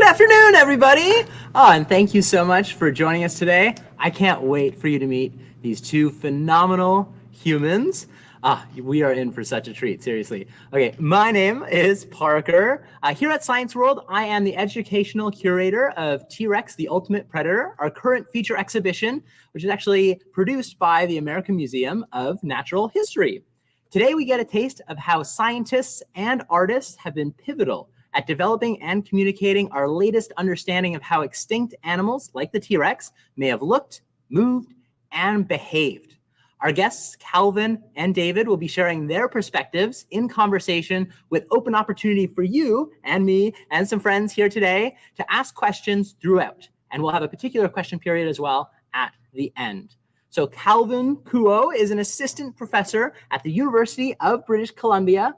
Good afternoon, everybody. Oh, and thank you so much for joining us today. I can't wait for you to meet these two phenomenal humans. We are in for such a treat, seriously. Okay, my name is Parker. Here at Science World, I am the educational curator of T-Rex, the Ultimate Predator, our current feature exhibition, which is actually produced by the American Museum of Natural History. Today, we get a taste of how scientists and artists have been pivotal at developing and communicating our latest understanding of how extinct animals like the T-Rex may have looked, moved, and behaved. Our guests, Calvin and David, will be sharing their perspectives in conversation with open opportunity for you and me and some friends here today to ask questions throughout. And we'll have a particular question period as well at the end. So Calvin Kuo is an assistant professor at the University of British Columbia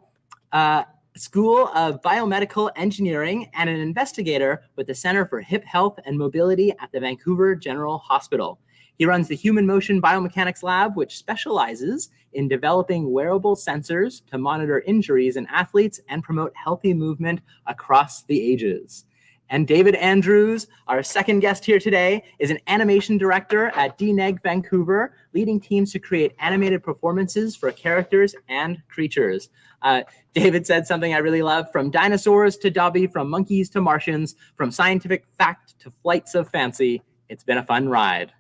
School of Biomedical Engineering and an investigator with the Center for Hip Health and Mobility at the Vancouver General Hospital. He runs the Human Motion Biomechanics Lab, which specializes in developing wearable sensors to monitor injuries in athletes and promote healthy movement across the ages. And David Andrews, our second guest here today, is an animation director at DNEG Vancouver, leading teams to create animated performances for characters and creatures. David said something I really love: from dinosaurs to Dobby, from monkeys to Martians, from scientific fact to flights of fancy. It's been a fun ride.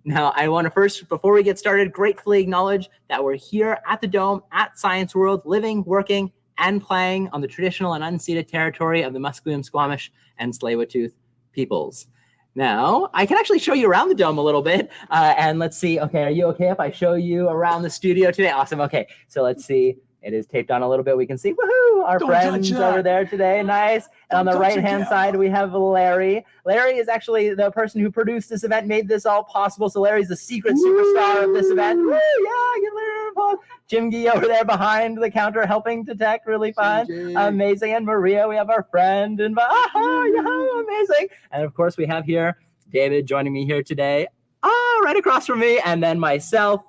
Now, I want to first, before we get started, gratefully acknowledge that we're here at the Dome at Science World, living, working, and playing on the traditional and unceded territory of the Musqueam, Squamish, and Tsleil-Waututh peoples. Now, I can actually show you around the Dome a little bit, and let's see. Okay, are you okay if I show you around the studio today? Awesome. Okay, so let's see. It is taped on a little bit. We can see, woohoo, our friends over there today. Nice. And on the right-hand side, we have Larry. Larry is actually the person who produced this event, made this all possible. So Larry's the secret superstar of this event. Woo, yeah, get Larry involved. Jim Gee over there behind the counter helping to tech. Really fun. Amazing. And Maria, we have our friend. And amazing. And of course, we have here David joining me here today. Right across from me. And then myself,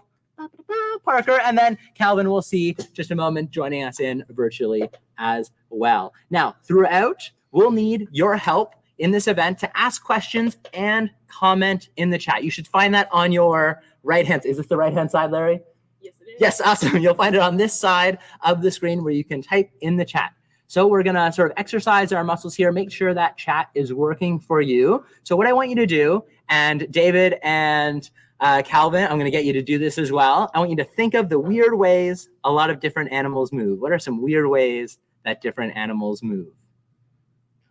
Parker, and then Calvin, we'll see just a moment, joining us in virtually as well. Now, throughout, we'll need your help in this event to ask questions and comment in the chat. You should find that on your right hand. Is this the right hand side, Larry? Yes, it is. Yes, awesome. You'll find it on this side of the screen where you can type in the chat. So we're going to sort of exercise our muscles here, make sure that chat is working for you. So what I want you to do, and David and Calvin, I'm going to get you to do this as well. I want you to think of the weird ways a lot of different animals move. What are some weird ways that different animals move?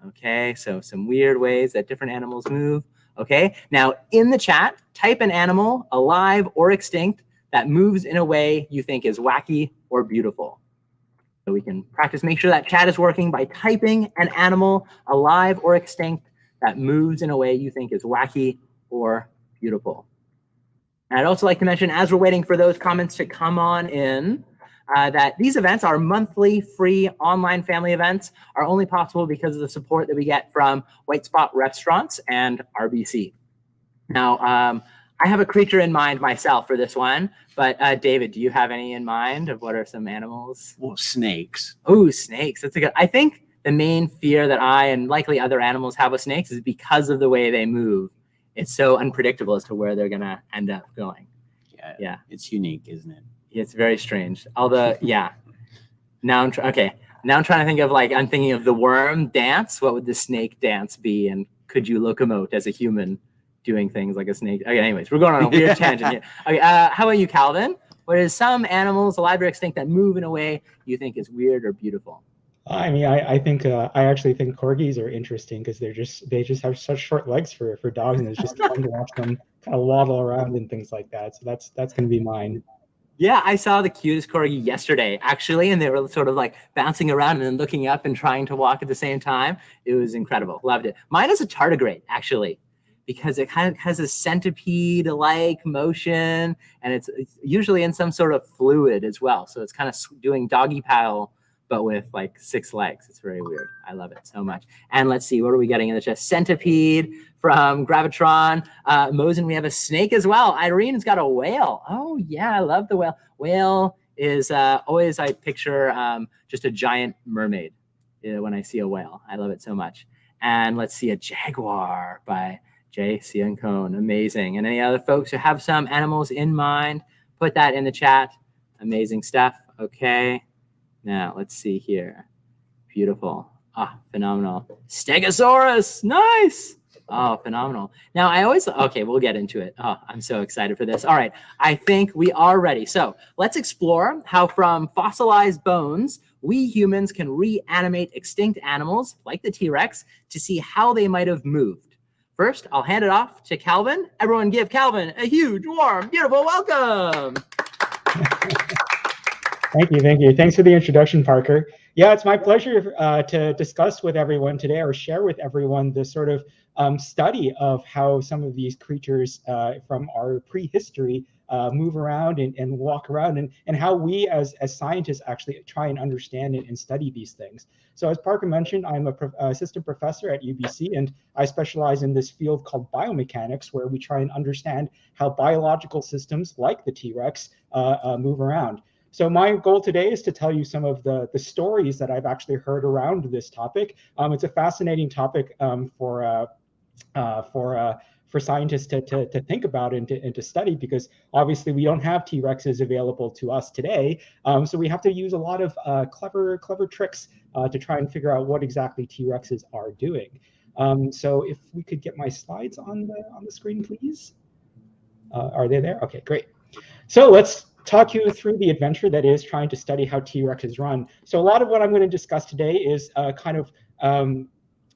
Okay, so some weird ways that different animals move. Okay, now in the chat, type an animal, alive or extinct, that moves in a way you think is wacky or beautiful. So we can practice, make sure that chat is working by typing an animal, alive or extinct, that moves in a way you think is wacky or beautiful. And I'd also like to mention, as we're waiting for those comments to come on in, that these events, our monthly free online family events, are only possible because of the support that we get from White Spot Restaurants and RBC. Now, I have a creature in mind myself for this one, but David, do you have any in mind of what are some animals? Well, snakes. Oh, snakes. That's a good. I think the main fear that I and likely other animals have with snakes is because of the way they move. It's so unpredictable as to where they're going to end up going. Yeah. It's unique, isn't it? It's very strange. Although, yeah. Now I'm trying to think of, like, I'm thinking of the worm dance. What would the snake dance be? And could you locomote as a human doing things like a snake? Okay, anyways, we're going on a weird tangent here. Okay, how about you, Calvin? What is some animals, alive or extinct, that move in a way you think is weird or beautiful? I mean, I think I actually think corgis are interesting because they just have such short legs for dogs, and it's just fun to watch them kind of waddle around and things like that. So that's going to be mine. Yeah, I saw the cutest corgi yesterday, actually, and they were sort of like bouncing around and then looking up and trying to walk at the same time. It was incredible. Loved it. Mine is a tardigrade, actually, because it kind of has a centipede-like motion, and it's usually in some sort of fluid as well. So it's kind of doing doggy paddle, but with like 6 legs. It's very weird. I love it so much. And let's see, what are we getting in the chest? Centipede from Gravitron. Mosen, we have a snake as well. Irene's got a whale. Oh yeah, I love the whale. Whale is always, I picture just a giant mermaid when I see a whale. I love it so much. And let's see, a jaguar by Jay Ciancone. Amazing. And any other folks who have some animals in mind, put that in the chat. Amazing stuff. Okay. Now let's see here. Beautiful. Ah, phenomenal. Stegosaurus. Nice. Oh, phenomenal. Now I always, okay, we'll get into it. Oh, I'm so excited for this. All right. I think we are ready. So let's explore how from fossilized bones, we humans can reanimate extinct animals like the T-Rex to see how they might have moved. First, I'll hand it off to Calvin. Everyone give Calvin a huge, warm, beautiful welcome. Thank you, thank you. Thanks for the introduction, Parker. Yeah, it's my pleasure to discuss with everyone today, or share with everyone, this sort of study of how some of these creatures from our prehistory move around and walk around, and how we as scientists actually try and understand it and study these things. So as Parker mentioned, I'm an assistant professor at UBC, and I specialize in this field called biomechanics, where we try and understand how biological systems like the T-Rex move around. So my goal today is to tell you some of the stories that I've actually heard around this topic. It's a fascinating topic for scientists to think about and to study, because obviously we don't have T-Rexes available to us today. So we have to use a lot of clever tricks to try and figure out what exactly T-Rexes are doing. So if we could get my slides on the screen, please. Are they there? Okay, great. So let's talk you through the adventure that is trying to study how T-Rexes run. So a lot of what I'm going to discuss today is kind of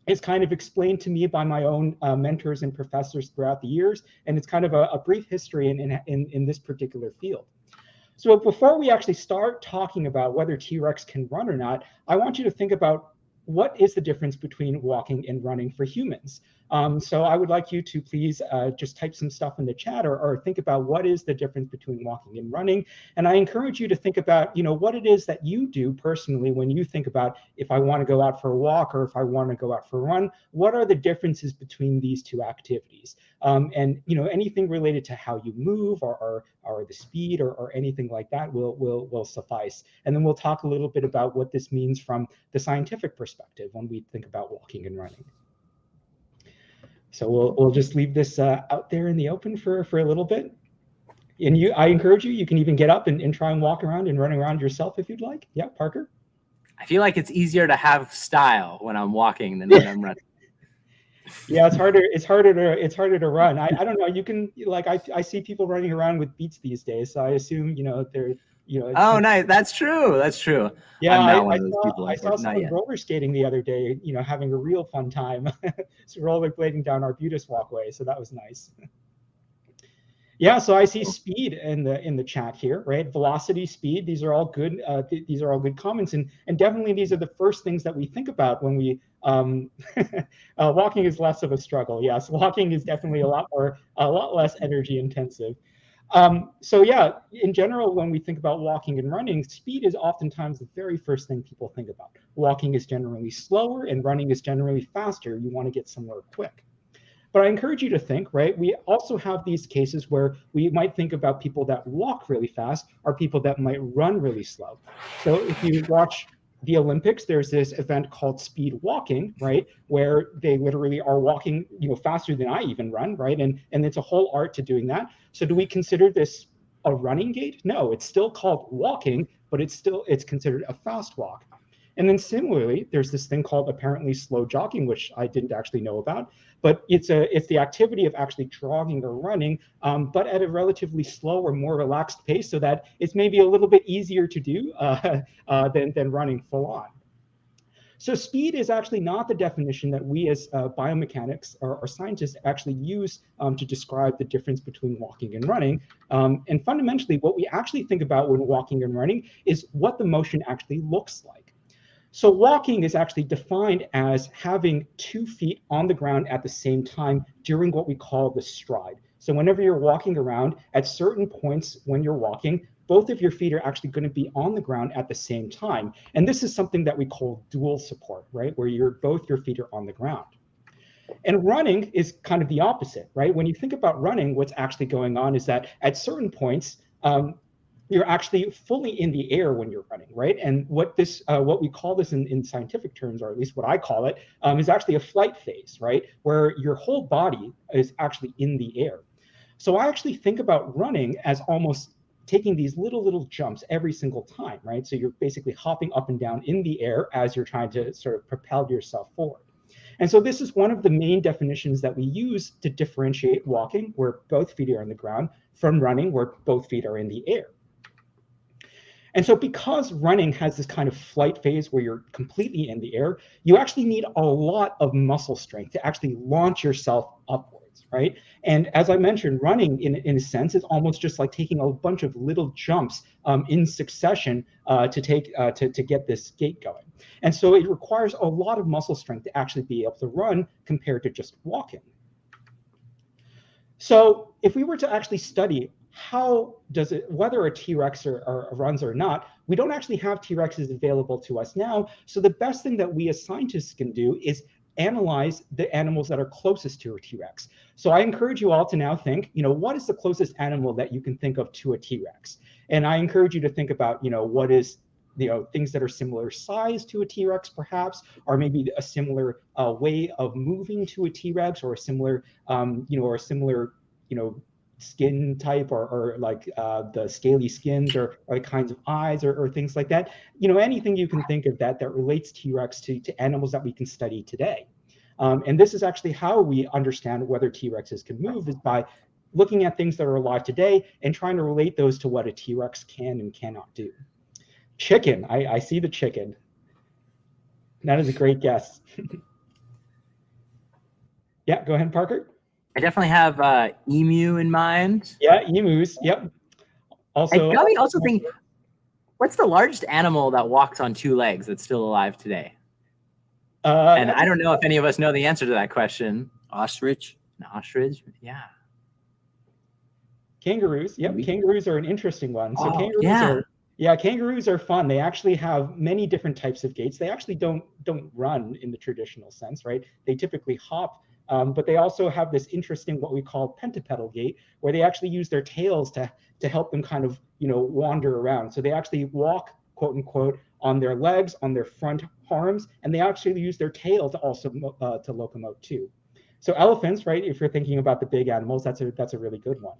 explained to me by my own mentors and professors throughout the years, and it's kind of a brief history in this particular field. So before we actually start talking about whether T-Rex can run or not, I want you to think about what is the difference between walking and running for humans. So I would like you to please just type some stuff in the chat, or think about what is the difference between walking and running. And I encourage you to think about, what it is that you do personally when you think about, if I want to go out for a walk or if I want to go out for a run, what are the differences between these two activities? And anything related to how you move or the speed or anything like that will suffice. And then we'll talk a little bit about what this means from the scientific perspective when we think about walking and running. So we'll just leave this out there in the open for a little bit. And I encourage you can even get up and try and walk around and run around yourself if you'd like. Yeah, Parker? I feel like it's easier to have style when I'm walking than when I'm running. Yeah, it's harder to run. I don't know. You can, like, I see people running around with Beats these days, so I assume they're oh, nice. That's true. That's true. Yeah, I'm not one of those people. I saw someone roller skating the other day, having a real fun time. So rollerblading down Arbutus walkway, so that was nice. Yeah, so I see speed in the chat here, right? Velocity, speed, these are all good. These are all good comments, and definitely these are the first things that we think about when we walking is less of a struggle. Yes, walking is definitely a lot less energy intensive. So yeah, in general, when we think about walking and running, speed is oftentimes the very first thing people think about. Walking is generally slower and running is generally faster. You want to get somewhere quick. But I encourage you to think, right? We also have these cases where we might think about people that walk really fast or people that might run really slow. So if you watch the Olympics, there's this event called speed walking, right? Where they literally are walking, faster than I even run, right? And it's a whole art to doing that. So do we consider this a running gait? No, it's still called walking, but it's considered a fast walk. And then similarly, there's this thing called apparently slow jogging, which I didn't actually know about, but it's the activity of actually jogging or running, but at a relatively slow or more relaxed pace, so that it's maybe a little bit easier to do than running full on. So speed is actually not the definition that we as biomechanics or scientists actually use to describe the difference between walking and running. And fundamentally, what we actually think about when walking and running is what the motion actually looks like. So walking is actually defined as having 2 feet on the ground at the same time during what we call the stride. So whenever you're walking around, at certain points when you're walking, both of your feet are actually going to be on the ground at the same time. And this is something that we call dual support, right? Where both your feet are on the ground. And running is kind of the opposite, right? When you think about running, what's actually going on is that at certain points, you're actually fully in the air when you're running, right? And what we call this in scientific terms, or at least what I call it, is actually a flight phase, right? Where your whole body is actually in the air. So I actually think about running as almost taking these little jumps every single time, right? So you're basically hopping up and down in the air as you're trying to sort of propel yourself forward. And so this is one of the main definitions that we use to differentiate walking, where both feet are on the ground, from running, where both feet are in the air. And so because running has this kind of flight phase where you're completely in the air, you actually need a lot of muscle strength to actually launch yourself upwards, right? And as I mentioned, running in a sense is almost just like taking a bunch of little jumps in succession to get this gait going. And so it requires a lot of muscle strength to actually be able to run compared to just walking. So if we were to actually study whether a T-Rex or runs or not, we don't actually have T-Rexes available to us now. So the best thing that we as scientists can do is analyze the animals that are closest to a T-Rex. So I encourage you all to now think, what is the closest animal that you can think of to a T-Rex? And I encourage you to think about, what is, things that are similar size to a T-Rex perhaps, or maybe a similar way of moving to a T-Rex, or a similar, skin type, or like the scaly skins, or kinds of eyes, or things like that. Anything you can think of that relates T-Rex to animals that we can study today. And this is actually how we understand whether T-Rexes can move, is by looking at things that are alive today and trying to relate those to what a T-Rex can and cannot do. Chicken, I see the chicken. That is a great guess. Yeah, go ahead, Parker. I definitely have emu in mind. Yeah, emus. Yep. Also, it got me also thinking, what's the largest animal that walks on two legs that's still alive today? And I don't know if any of us know the answer to that question. Ostrich? An ostrich? Yeah. Kangaroos. Yep, kangaroos are an interesting one. So kangaroos are fun. They actually have many different types of gaits. They actually don't run in the traditional sense, right? They typically hop. But they also have this interesting, what we call pentapedal gait, where they actually use their tails to help them kind of, wander around. So they actually walk, quote unquote, on their legs, on their front arms, and they actually use their tail to also to locomote too. So elephants, right? If you're thinking about the big animals, that's a really good one.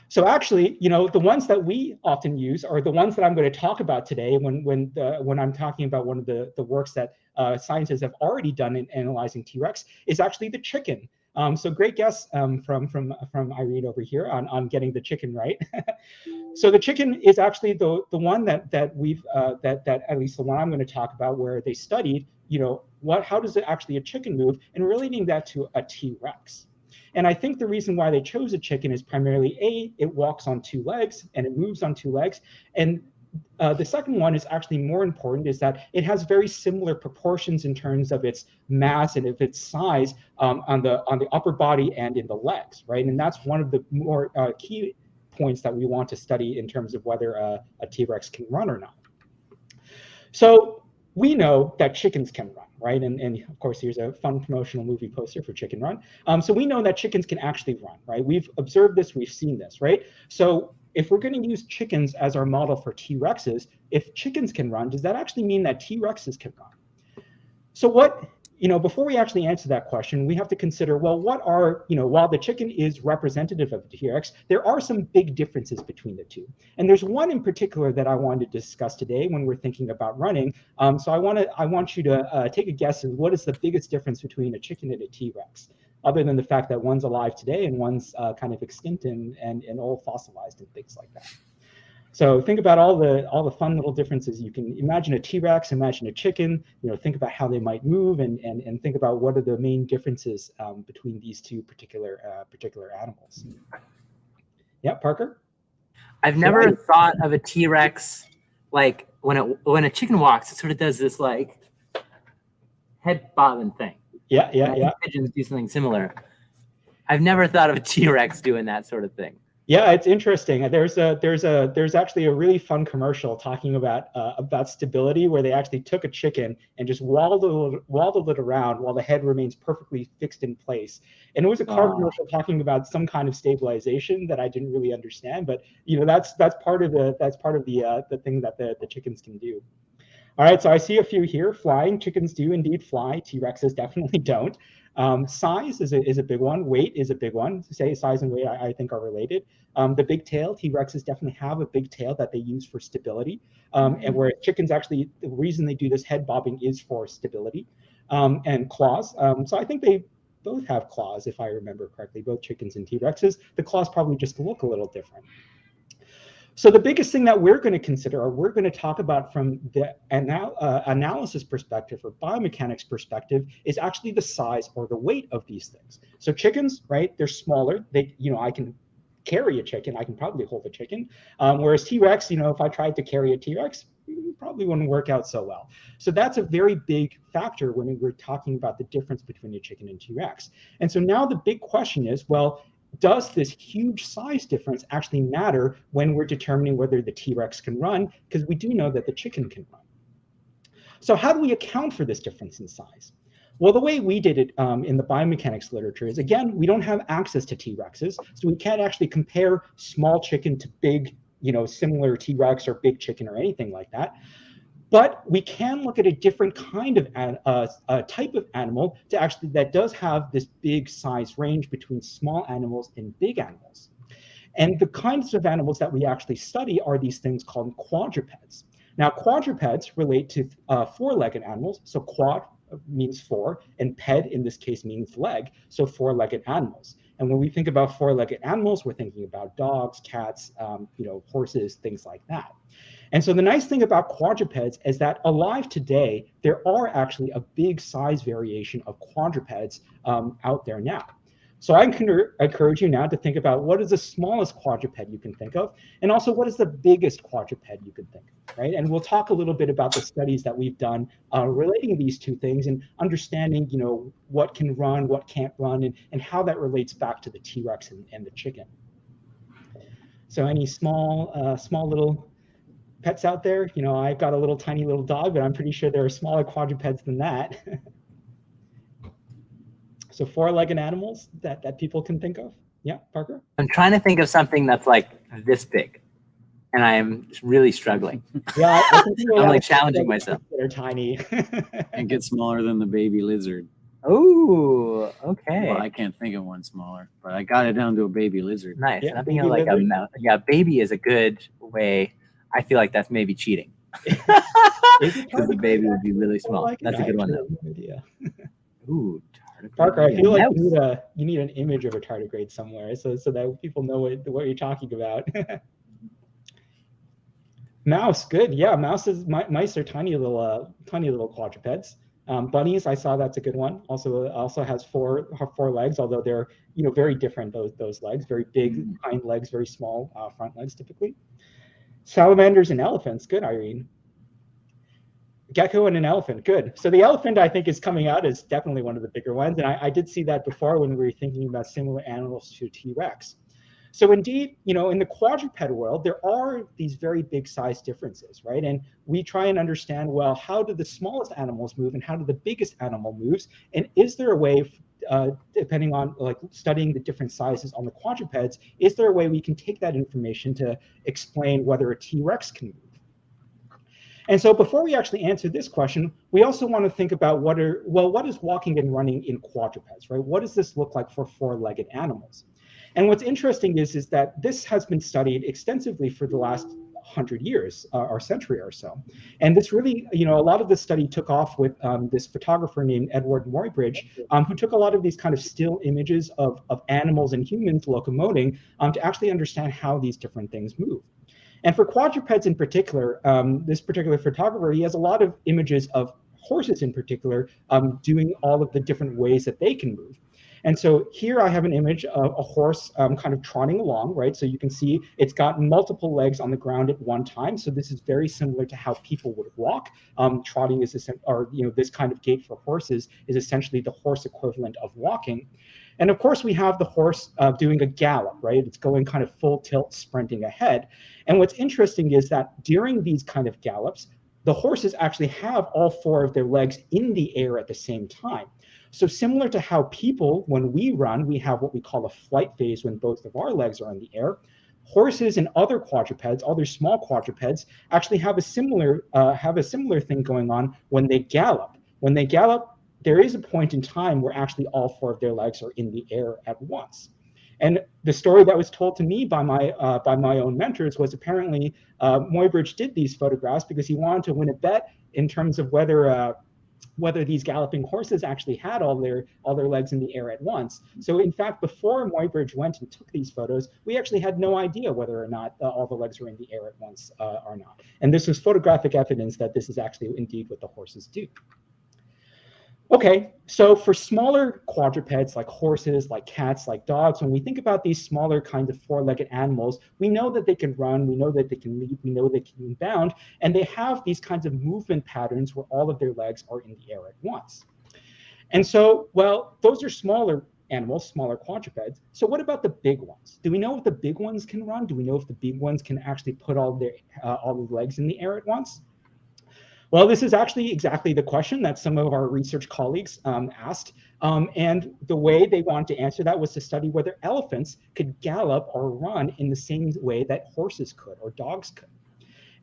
So actually, the ones that we often use are the ones that I'm going to talk about today when I'm talking about one of the works that scientists have already done in analyzing T-Rex, is actually the chicken. So great guess from Irene over here on getting the chicken right. So the chicken is actually the one that at least the one I'm going to talk about, where they studied, how does a chicken move, and relating that to a T-Rex. And I think the reason why they chose a chicken is primarily, it walks on two legs and it moves on two legs. And the second one is actually more important, is that it has very similar proportions in terms of its mass and of its size on the upper body and in the legs, right? And that's one of the more key points that we want to study in terms of whether a T-Rex can run or not. So we know that chickens can run, right? And of course, here's a fun promotional movie poster for Chicken Run. So we know that chickens can actually run, right? We've observed this, we've seen this, right? So if we're going to use chickens as our model for T-Rexes, if chickens can run, does that actually mean that T-Rexes can run? So before we actually answer that question, we have to consider, well, while the chicken is representative of the T-Rex, there are some big differences between the two. And there's one in particular that I wanted to discuss today when we're thinking about running. So I want you to take a guess at what is the biggest difference between a chicken and a T-Rex, other than the fact that one's alive today and one's kind of extinct and old fossilized and things like that. So think about all the fun little differences. You can imagine a T-Rex, imagine a chicken, think about how they might move, and think about what are the main differences between these two particular animals. Yeah, Parker? I've never thought of a T-Rex, like when a chicken walks, it sort of does this like head bobbing thing. Yeah. Pigeons do something similar. I've never thought of a T-Rex doing that sort of thing. Yeah, it's interesting. There's actually a really fun commercial talking about stability, where they actually took a chicken and just waddled it around while the head remains perfectly fixed in place. And it was a car commercial talking about some kind of stabilization that I didn't really understand, but that's part of the thing that the chickens can do. All right, so I see a few here. Flying chickens do indeed fly. T-Rexes definitely don't. Size is a big one. Weight is a big one. Say size and weight, I think are related. The big tail, T-Rexes definitely have a big tail that they use for stability. And where chickens actually, the reason they do this head bobbing is for stability. And claws. So I think they both have claws, if I remember correctly, both chickens and T-Rexes. The claws probably just look a little different. So the biggest thing that we're going to consider, or we're going to talk about from the analysis perspective or biomechanics perspective, is actually the size or the weight of these things. So chickens, right? They're smaller. I can carry a chicken. I can probably hold a chicken. Whereas T-Rex, if I tried to carry a T-Rex, it probably wouldn't work out so well. So that's a very big factor when we're talking about the difference between a chicken and T-Rex. And so now the big question is, well, does this huge size difference actually matter when we're determining whether the T-Rex can run? Because we do know that the chicken can run. So how do we account for this difference in size? Well, the way we did it in the biomechanics literature is, again, we don't have access to T-Rexes, so we can't actually compare small chicken to big, similar T-Rex or big chicken or anything like that. But we can look at a different kind of type of animal that does have this big size range between small animals and big animals. And the kinds of animals that we actually study are these things called quadrupeds. Now, quadrupeds relate to four-legged animals. So quad means four, and ped in this case means leg, so four-legged animals. And when we think about four-legged animals, we're thinking about dogs, cats, horses, things like that. And so the nice thing about quadrupeds is that alive today, there are actually a big size variation of quadrupeds out there now. So I encourage you now to think about what is the smallest quadruped you can think of, and also what is the biggest quadruped you can think of, right? And we'll talk a little bit about the studies that we've done relating these two things and understanding, what can run, what can't run, and how that relates back to the T-Rex and the chicken. So any small little pets out there? I've got a little tiny little dog, but I'm pretty sure there are smaller quadrupeds than that. So four-legged animals that people can think of. Yeah, Parker? I'm trying to think of something that's like this big, and I'm really struggling. Yeah, I think I'm like challenging myself. They're tiny. And get smaller than the baby lizard. Oh, okay. Well, I can't think of one smaller, but I got it down to a baby lizard. Nice. Yeah, I'm thinking like a mouse. Yeah, baby is a good way. I feel like that's maybe cheating. Because the baby would be really small. That's a good one though. No idea. Ooh, tardigrade. Parker, I feel like you need an image of a tardigrade somewhere, so that people know what you're talking about. Mouse, good. Yeah, mice are tiny little quadrupeds. Bunnies, I saw that's a good one. Also has four legs, although they're very different. Those legs, very big hind legs, very small front legs typically. Salamanders and elephants, good, Irene. Gecko and an elephant, good. So the elephant, I think, is coming out as definitely one of the bigger ones, and I did see that before when we were thinking about similar animals to T-Rex. So indeed, in the quadruped world, there are these very big size differences, right? And we try and understand, well, how do the smallest animals move and how do the biggest animal moves? And is there a way, depending on like studying the different sizes on the quadrupeds, is there a way we can take that information to explain whether a T-Rex can move? And so before we actually answer this question, we also want to think about what is walking and running in quadrupeds, right? What does this look like for four-legged animals? And what's interesting is that this has been studied extensively for the last 100 years or century or so. And this really, a lot of this study took off with this photographer named Edward Muybridge, who took a lot of these kind of still images of animals and humans locomoting to actually understand how these different things move. And for quadrupeds in particular, this particular photographer, he has a lot of images of horses in particular doing all of the different ways that they can move. And so here I have an image of a horse kind of trotting along, right? So you can see it's got multiple legs on the ground at one time. So this is very similar to how people would walk. Trotting is, this kind of gait for horses is essentially the horse equivalent of walking. And of course, we have the horse doing a gallop, right? It's going kind of full tilt, sprinting ahead. And what's interesting is that during these kind of gallops, the horses actually have all four of their legs in the air at the same time. So similar to how people, when we run, we have what we call a flight phase when both of our legs are in the air. Horses and other quadrupeds, other small quadrupeds, actually have a similar thing going on when they gallop. When they gallop, there is a point in time where actually all four of their legs are in the air at once. And the story that was told to me by my own mentors was apparently Muybridge did these photographs because he wanted to win a bet in terms of whether these galloping horses actually had all their legs in the air at once. So in fact, before Muybridge went and took these photos, we actually had no idea whether or not all the legs were in the air at once or not. And this was photographic evidence that this is actually indeed what the horses do. Okay, so for smaller quadrupeds like horses, like cats, like dogs, when we think about these smaller kinds of four-legged animals, we know that they can run, we know that they can leap, we know they can bound, and they have these kinds of movement patterns where all of their legs are in the air at once. And so, well, those are smaller animals, smaller quadrupeds. So what about the big ones? Do we know if the big ones can run? Do we know if the big ones can actually put all the legs in the air at once? Well, this is actually exactly the question that some of our research colleagues asked. And the way they wanted to answer that was to study whether elephants could gallop or run in the same way that horses could or dogs could.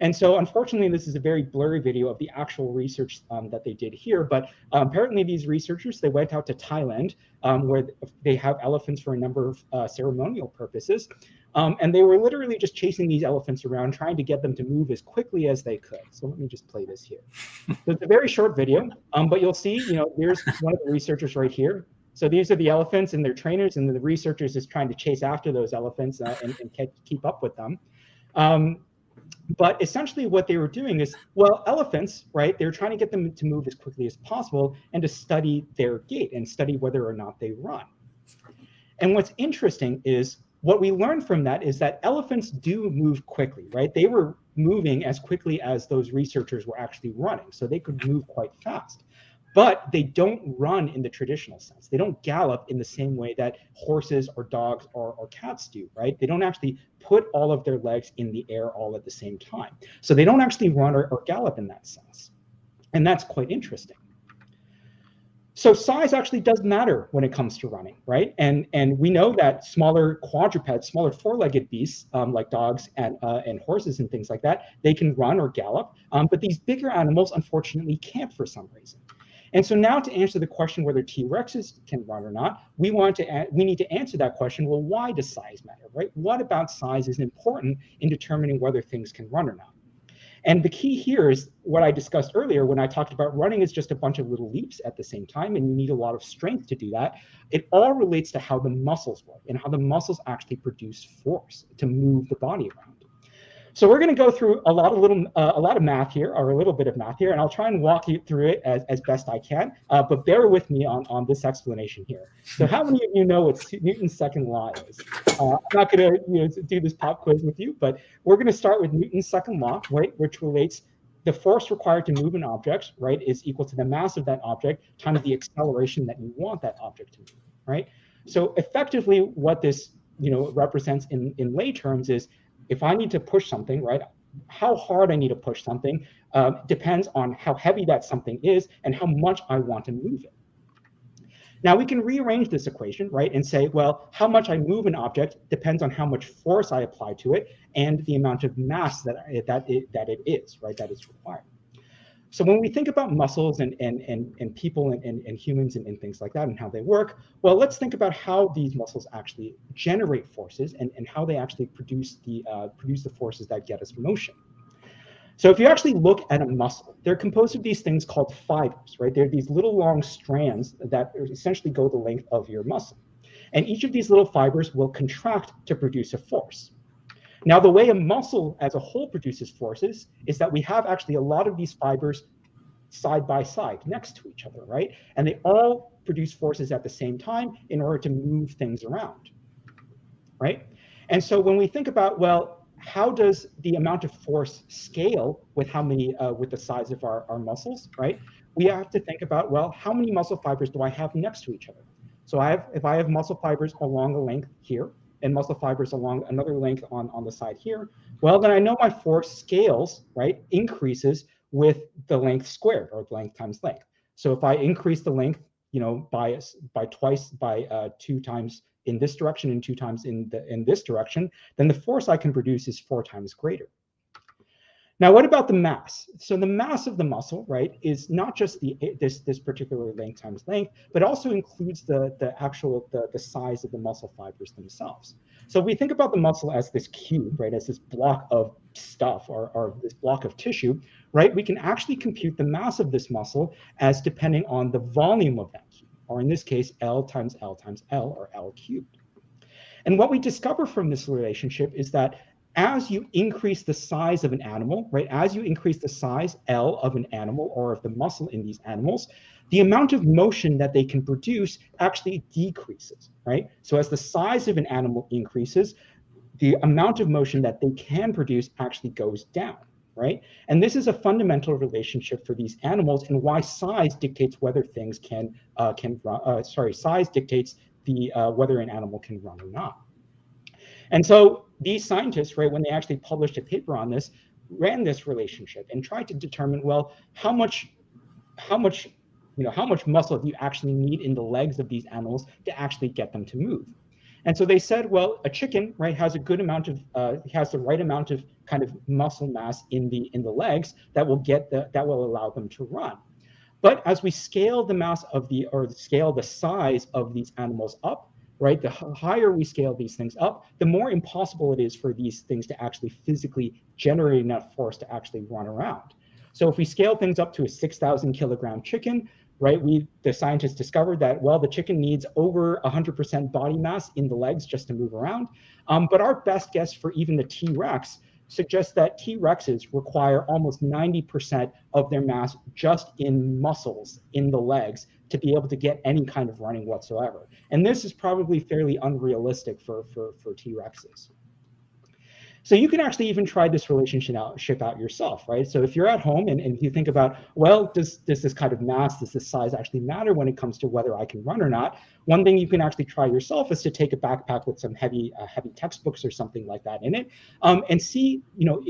And so unfortunately, this is a very blurry video of the actual research that they did here. But apparently these researchers, they went out to Thailand where they have elephants for a number of ceremonial purposes. And they were literally just chasing these elephants around, trying to get them to move as quickly as they could. So let me just play this here. So it's a very short video, but you'll see, there's one of the researchers right here. So these are the elephants and their trainers, and the researchers is trying to chase after those elephants and keep up with them. But essentially what they were doing is, well, elephants, right, they were trying to get them to move as quickly as possible and to study their gait and study whether or not they run. And what's interesting is what we learned from that is that elephants do move quickly, right? They were moving as quickly as those researchers were actually running, so they could move quite fast. But they don't run in the traditional sense. They don't gallop in the same way that horses or dogs or cats do, right? They don't actually put all of their legs in the air all at the same time. So they don't actually run or gallop in that sense. And that's quite interesting. So size actually does matter when it comes to running, right? And we know that smaller quadrupeds, smaller four-legged beasts like dogs and horses and things like that, they can run or gallop. But these bigger animals, unfortunately, can't for some reason. And so now to answer the question whether T-Rexes can run or not, we need to answer that question, well, why does size matter, right? What about size is important in determining whether things can run or not? And the key here is what I discussed earlier when I talked about running is just a bunch of little leaps at the same time, and you need a lot of strength to do that. It all relates to how the muscles work and how the muscles actually produce force to move the body around. So we're going to go through a lot of math here, or a little bit of math here, and I'll try and walk you through it as best I can. But bear with me on this explanation here. So how many of you know what Newton's second law is? I'm not going to do this pop quiz with you, but we're going to start with Newton's second law, right, which relates the force required to move an object, right, is equal to the mass of that object times the acceleration that you want that object to move, right? So effectively, what this represents in lay terms is, if I need to push something, right, how hard I need to push something depends on how heavy that something is and how much I want to move it. Now we can rearrange this equation, right, and say, well, how much I move an object depends on how much force I apply to it and the amount of mass that it is, right, that is required. So when we think about muscles and people and humans and things like that and how they work, well, let's think about how these muscles actually generate forces and how they actually produce the forces that get us motion. So if you actually look at a muscle, they're composed of these things called fibers, right? They're these little long strands that essentially go the length of your muscle. And each of these little fibers will contract to produce a force. Now, the way a muscle as a whole produces forces is that we have actually a lot of these fibers side by side next to each other, right? And they all produce forces at the same time in order to move things around, right? And so when we think about, well, how does the amount of force scale with with the size of our muscles, right? We have to think about, well, how many muscle fibers do I have next to each other? So if I have muscle fibers along a length here and muscle fibers along another length on the side here, well, then I know my force scales, right, increases with the length squared, or length times length. So if I increase the length, by twice, by 2 times in this direction and 2 times in this direction, then the force I can produce is 4 times greater. Now, what about the mass? So the mass of the muscle, right, is not just this particular length times length, but also includes the size of the muscle fibers themselves. So if we think about the muscle as this cube, right, as this block of stuff, or this block of tissue, right, we can actually compute the mass of this muscle as depending on the volume of that cube, or in this case, L times L times L, or L cubed. And what we discover from this relationship is that as you increase the size of an animal, right, as you increase the size L of an animal, or of the muscle in these animals, the amount of motion that they can produce actually decreases, right? So as the size of an animal increases, the amount of motion that they can produce actually goes down, right? And this is a fundamental relationship for these animals, and why size dictates whether things can run. Size dictates whether an animal can run or not. And so these scientists, right, when they actually published a paper on this, ran this relationship and tried to determine, well, how much muscle do you actually need in the legs of these animals to actually get them to move? And so they said, well, a chicken, right, has a good amount of has the right amount of kind of muscle mass in the legs that will allow them to run. But as we scale the mass of scale the size of these animals up, right, the higher we scale these things up, the more impossible it is for these things to actually physically generate enough force to actually run around. So if we scale things up to a 6,000 kilogram chicken, right, the scientists discovered that, well, the chicken needs over 100% body mass in the legs just to move around. But our best guess for even the T-Rex suggests that T-Rexes require almost 90% of their mass just in muscles in the legs to be able to get any kind of running whatsoever. And this is probably fairly unrealistic for T-Rexes. So you can actually even try this relationship out yourself, right? So if you're at home and you think about, well, does this kind of mass, does this size actually matter when it comes to whether I can run or not? One thing you can actually try yourself is to take a backpack with some heavy textbooks or something like that in it, and see,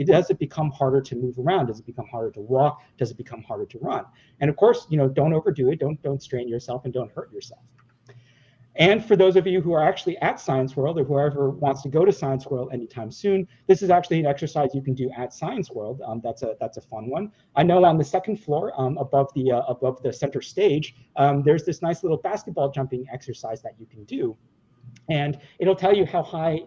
does it become harder to move around? Does it become harder to walk? Does it become harder to run? And of course, don't overdo it. Don't strain yourself and don't hurt yourself. And for those of you who are actually at Science World, or whoever wants to go to Science World anytime soon, this is actually an exercise you can do at Science World. That's a fun one. I know on the second floor, above the center stage, there's this nice little basketball jumping exercise that you can do, and it'll tell you how high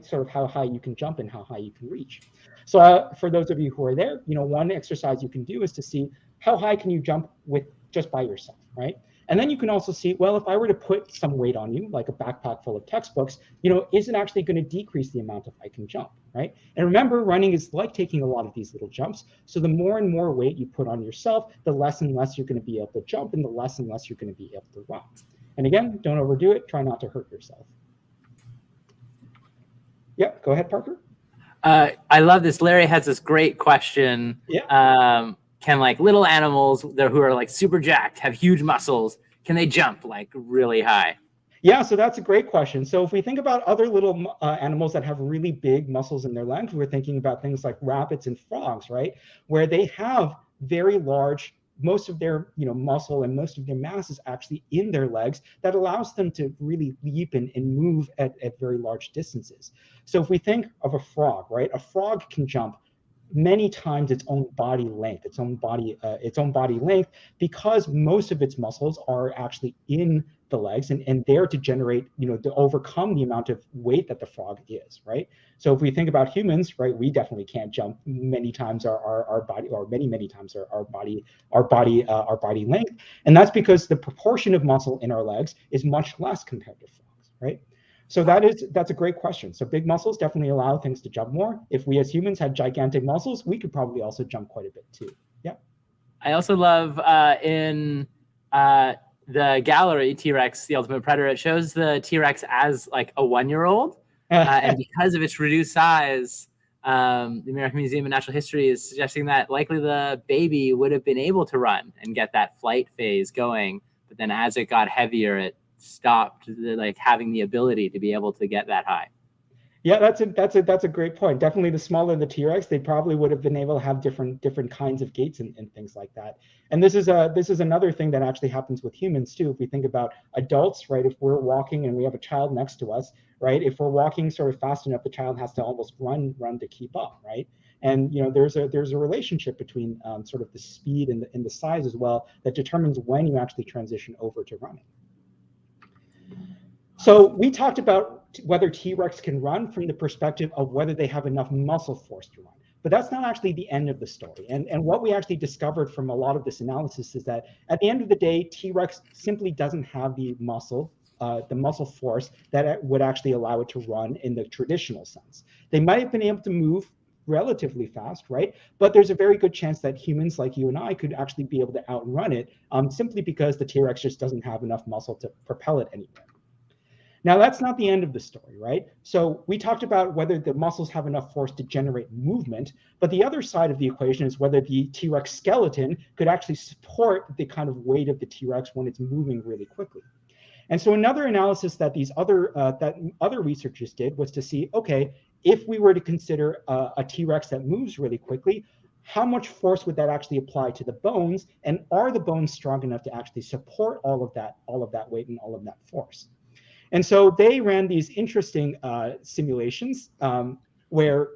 you can jump and how high you can reach. So for those of you who are there, one exercise you can do is to see how high can you jump just by yourself, right? And then you can also see, well, if I were to put some weight on you, like a backpack full of textbooks, is it actually going to decrease the amount of I can jump, right? And remember, running is like taking a lot of these little jumps. So the more and more weight you put on yourself, the less and less you're going to be able to jump, and the less and less you're going to be able to run. And again, don't overdo it. Try not to hurt yourself. Yep, go ahead, Parker. I love this. Larry has this great question. Yeah. Can little animals who are super jacked, have huge muscles, can they jump really high? Yeah, so that's a great question. So if we think about other little animals that have really big muscles in their legs, we're thinking about things like rabbits and frogs, right? Where they have very large, most of their muscle and most of their mass is actually in their legs, that allows them to really leap and move at very large distances. So if we think of a frog, right? A frog can jump many times its own body length, its own body length, because most of its muscles are actually in the legs and there to generate, to overcome the amount of weight that the frog is, right? So if we think about humans, right, we definitely can't jump many times our body, or many times our body length, and that's because the proportion of muscle in our legs is much less compared to frogs, right? So that's a great question. So big muscles definitely allow things to jump more. If we as humans had gigantic muscles, we could probably also jump quite a bit too. Yeah. I also love in the gallery, T-Rex, the Ultimate Predator, it shows the T-Rex as a 1-year-old. And because of its reduced size, the American Museum of Natural History is suggesting that likely the baby would have been able to run and get that flight phase going. But then as it got heavier, it stopped like having the ability to be able to get that high? Yeah, that's a great point. Definitely, the smaller the T-Rex, they probably would have been able to have different kinds of gaits and things like that. And this is another thing that actually happens with humans too. If we think about adults, right? If we're walking and we have a child next to us, right? If we're walking sort of fast enough, the child has to almost run to keep up, right? And there's a relationship between sort of the speed and the size as well that determines when you actually transition over to running. So we talked about whether T-Rex can run from the perspective of whether they have enough muscle force to run. But that's not actually the end of the story. And what we actually discovered from a lot of this analysis is that at the end of the day, T-Rex simply doesn't have the muscle force that would actually allow it to run in the traditional sense. They might have been able to move relatively fast, right? But there's a very good chance that humans like you and I could actually be able to outrun it simply because the T-Rex just doesn't have enough muscle to propel it anywhere. Now, that's not the end of the story, right? So we talked about whether the muscles have enough force to generate movement, but the other side of the equation is whether the T-Rex skeleton could actually support the kind of weight of the T-Rex when it's moving really quickly. And so another analysis that other researchers did was to see, okay, if we were to consider a T-Rex that moves really quickly, how much force would that actually apply to the bones? And are the bones strong enough to actually support all of that weight and all of that force? And so they ran these interesting simulations where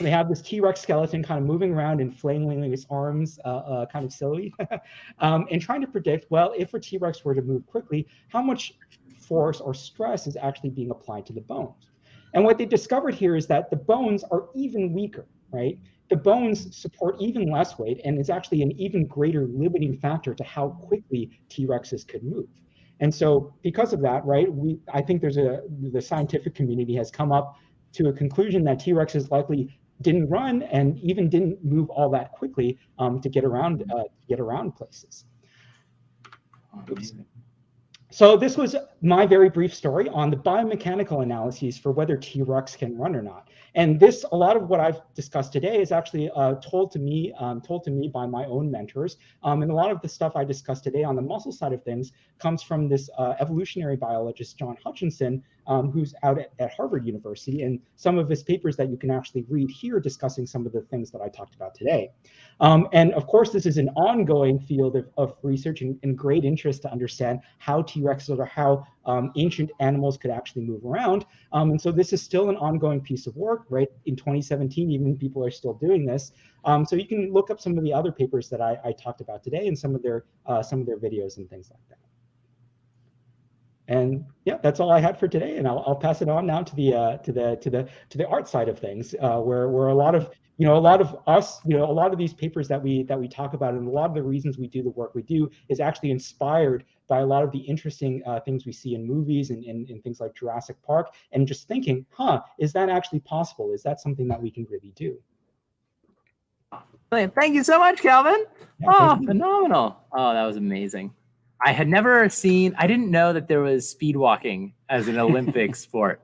they have this T-Rex skeleton kind of moving around and flailing its arms kind of silly and trying to predict, well, if a T-Rex were to move quickly, how much force or stress is actually being applied to the bones? And what they discovered here is that the bones are even weaker, right? The bones support even less weight, and it's actually an even greater limiting factor to how quickly T-Rexes could move. And so because of that, right, I think the scientific community has come up to a conclusion that T-Rexes likely didn't run and even didn't move all that quickly to get around places. Oops. So this was my very brief story on the biomechanical analyses for whether T-Rex can run or not. And a lot of what I've discussed today is actually told to me by my own mentors. And a lot of the stuff I discussed today on the muscle side of things comes from this evolutionary biologist, John Hutchinson, who's out at Harvard University, and some of his papers that you can actually read here discussing some of the things that I talked about today. And of course, this is an ongoing field of research and great interest to understand how T-Rexes or how ancient animals could actually move around. And so this is still an ongoing piece of work, right? In 2017, even people are still doing this. So you can look up some of the other papers that I talked about today and some of their videos and things like that. And yeah, that's all I had for today. And I'll pass it on now to the art side of things, where a lot of us, a lot of these papers that we talk about, and a lot of the reasons we do the work we do is actually inspired by a lot of the interesting things we see in movies and things like Jurassic Park, and just thinking, is that actually possible? Is that something that we can really do? Thank you so much, Calvin. Yeah, phenomenal. Oh, that was amazing. I didn't know that there was speed walking as an Olympic sport.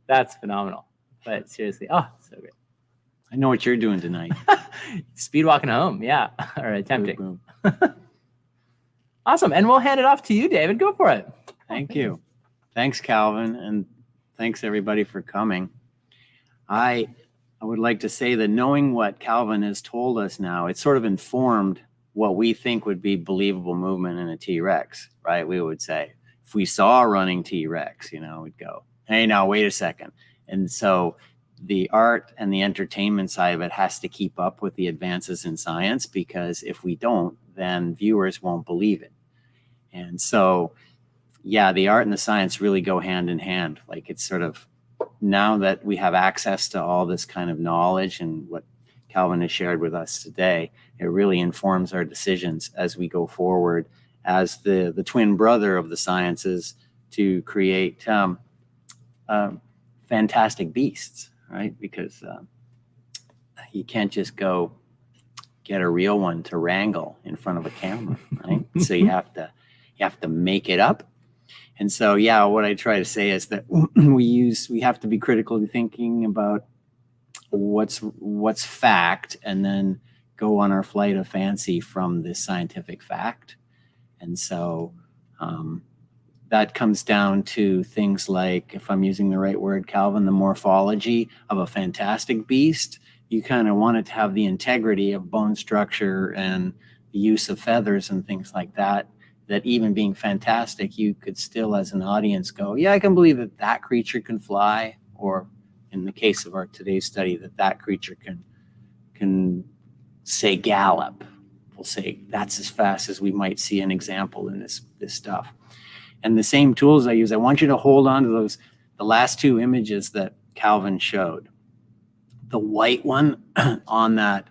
That's phenomenal. But seriously, so great. I know what you're doing tonight. Speed walking home, yeah, or attempting. Boom. Awesome, and we'll hand it off to you, David. Go for it. Thank you. Thanks, Calvin, and thanks everybody for coming. I would like to say that knowing what Calvin has told us now, it's sort of informed what we think would be believable movement in a T-Rex, right? We would say, if we saw a running T-Rex, we'd go, hey, now wait a second. And so the art and the entertainment side of it has to keep up with the advances in science, because if we don't, then viewers won't believe it. And so, yeah, the art and the science really go hand in hand. Like, it's sort of, now that we have access to all this kind of knowledge and what Calvin has shared with us today, it really informs our decisions as we go forward as the twin brother of the sciences to create fantastic beasts, right? Because you can't just go get a real one to wrangle in front of a camera, right? So you have to make it up. And so, yeah, what I try to say is that we have to be critically thinking about what's fact, and then go on our flight of fancy from this scientific fact. And so that comes down to things like, if I'm using the right word, Calvin, the morphology of a fantastic beast. You kind of want it to have the integrity of bone structure and the use of feathers and things like that, that even being fantastic, you could still, as an audience, go, yeah, I can believe that that creature can fly, or in the case of our today's study, that that creature can say gallop. We'll say that's as fast as we might see an example in this stuff. And the same tools I use, I want you to hold on to the last two images that Calvin showed. The white one on that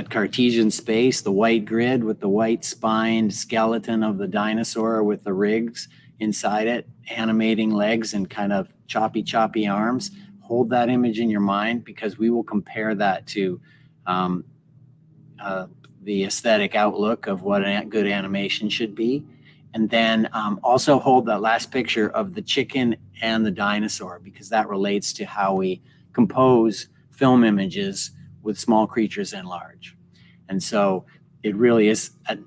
Cartesian space, the white grid with the white spined skeleton of the dinosaur with the rigs inside it, animating legs and kind of choppy arms. Hold that image in your mind, because we will compare that to the aesthetic outlook of what a good animation should be. And then also hold that last picture of the chicken and the dinosaur, because that relates to how we compose film images with small creatures and large. And so it really is a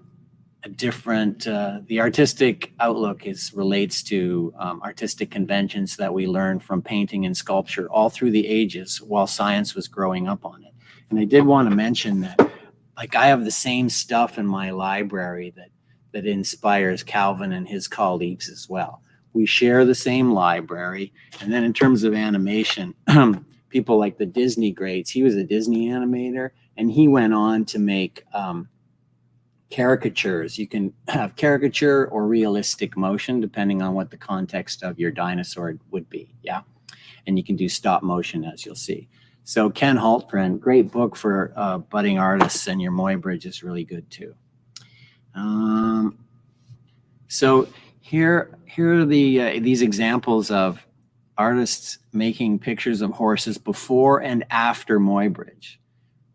different, the artistic outlook relates to artistic conventions that we learned from painting and sculpture all through the ages while science was growing up on it. And I did want to mention that, like, I have the same stuff in my library that inspires Calvin and his colleagues as well. We share the same library. And then in terms of animation, people like the Disney greats, he was a Disney animator, and he went on to make caricatures. You can have caricature or realistic motion, depending on what the context of your dinosaur would be, yeah? And you can do stop motion, as you'll see. So Ken Haltgren, great book for budding artists, and your Muybridge is really good too. So here are these examples of artists making pictures of horses before and after Muybridge,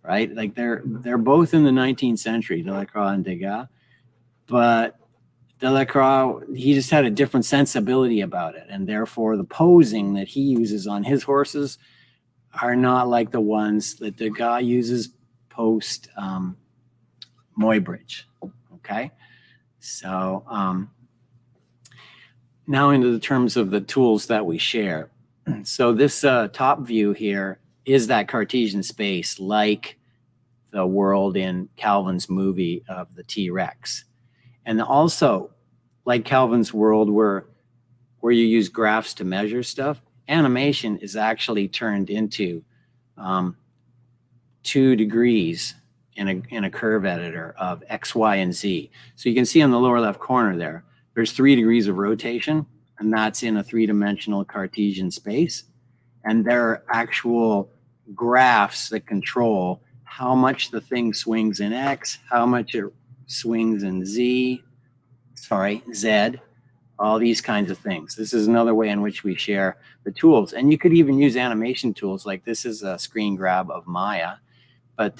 right? Like they're both in the 19th century, Delacroix and Degas, but Delacroix, he just had a different sensibility about it, and therefore the posing that he uses on his horses are not like the ones that Degas uses post Muybridge. Okay, so now into the terms of the tools that we share. So this top view here is that Cartesian space, like the world in Calvin's movie of the T-Rex. And also, like Calvin's world where you use graphs to measure stuff, animation is actually turned into 2 degrees in a curve editor of X, Y, and Z. So you can see on the lower left corner there's 3 degrees of rotation, and that's in a 3-dimensional Cartesian space. And there are actual graphs that control how much the thing swings in X, how much it swings in Z, all these kinds of things. This is another way in which we share the tools. And you could even use animation tools, like this is a screen grab of Maya, but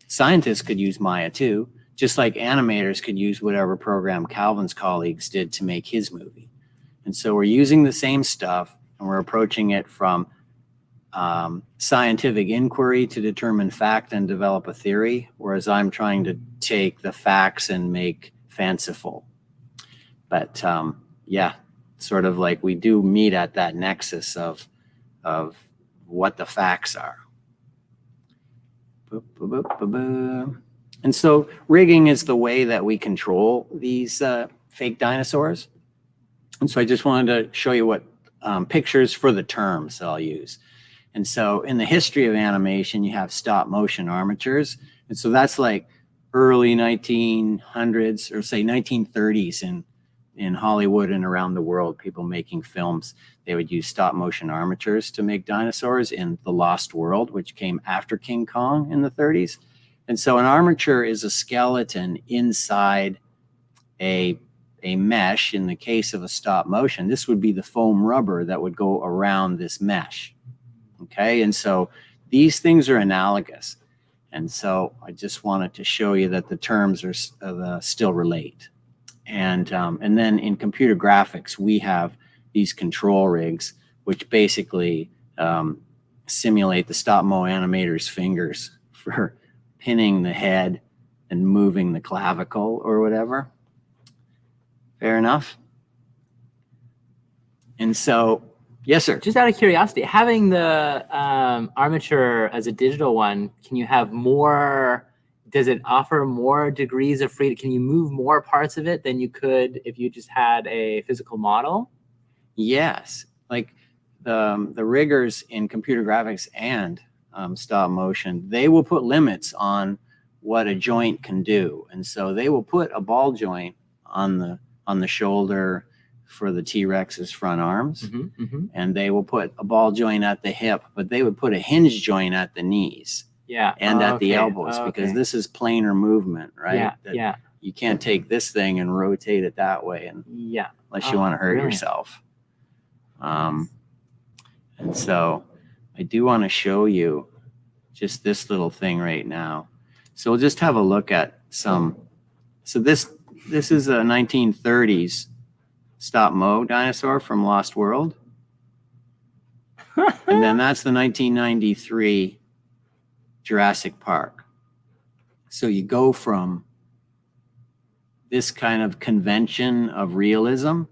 scientists could use Maya too, just like animators could use whatever program Calvin's colleagues did to make his movie. And so we're using the same stuff, and we're approaching it from scientific inquiry to determine fact and develop a theory, whereas I'm trying to take the facts and make fanciful. But yeah, sort of like we do meet at that nexus of what the facts are. And so rigging is the way that we control these fake dinosaurs. And so I just wanted to show you what pictures for the terms that I'll use. And so in the history of animation, you have stop motion armatures. And so that's like early 1900s, or say 1930s in Hollywood and around the world, people making films, they would use stop motion armatures to make dinosaurs in The Lost World, which came after King Kong in the 30s. And so an armature is a skeleton inside a mesh. In the case of a stop motion, this would be the foam rubber that would go around this mesh. Okay, and so these things are analogous. And so I just wanted to show you that the terms are still relate. And then in computer graphics, we have these control rigs, which basically simulate the stop-mo animator's fingers for pinning the head and moving the clavicle or whatever. Fair enough. And so, yes, sir. Just out of curiosity, having the armature as a digital one, can you have more? Does it offer more degrees of freedom? Can you move more parts of it than you could if you just had a physical model? Yes, like the riggers in computer graphics and stop motion, they will put limits on what a joint can do, and so they will put a ball joint on the shoulder for the T-Rex's front arms, and they will put a ball joint at the hip, but they would put a hinge joint at the knees, and at the elbows, because this is planar movement, right? You can't take this thing and rotate it that way, and unless you want to hurt yourself. And so I do want to show you just this little thing right now. So we'll just have a look at some. So this is a 1930s stop-mo dinosaur from Lost World. And then that's the 1993 Jurassic Park. So you go from this kind of convention of realism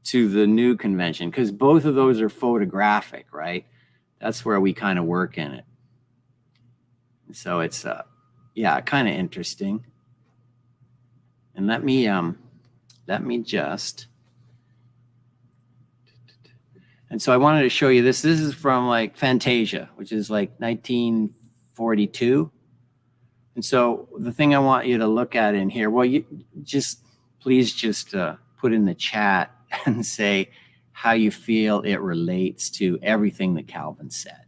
to the new convention, because both of those are photographic, right? That's where we kind of work in it. So it's kind of interesting. And let me just. And so I wanted to show you this. This is from like Fantasia, which is like 1942. And so the thing I want you to look at in here, well, you please just put in the chat and say how you feel it relates to everything that Calvin said.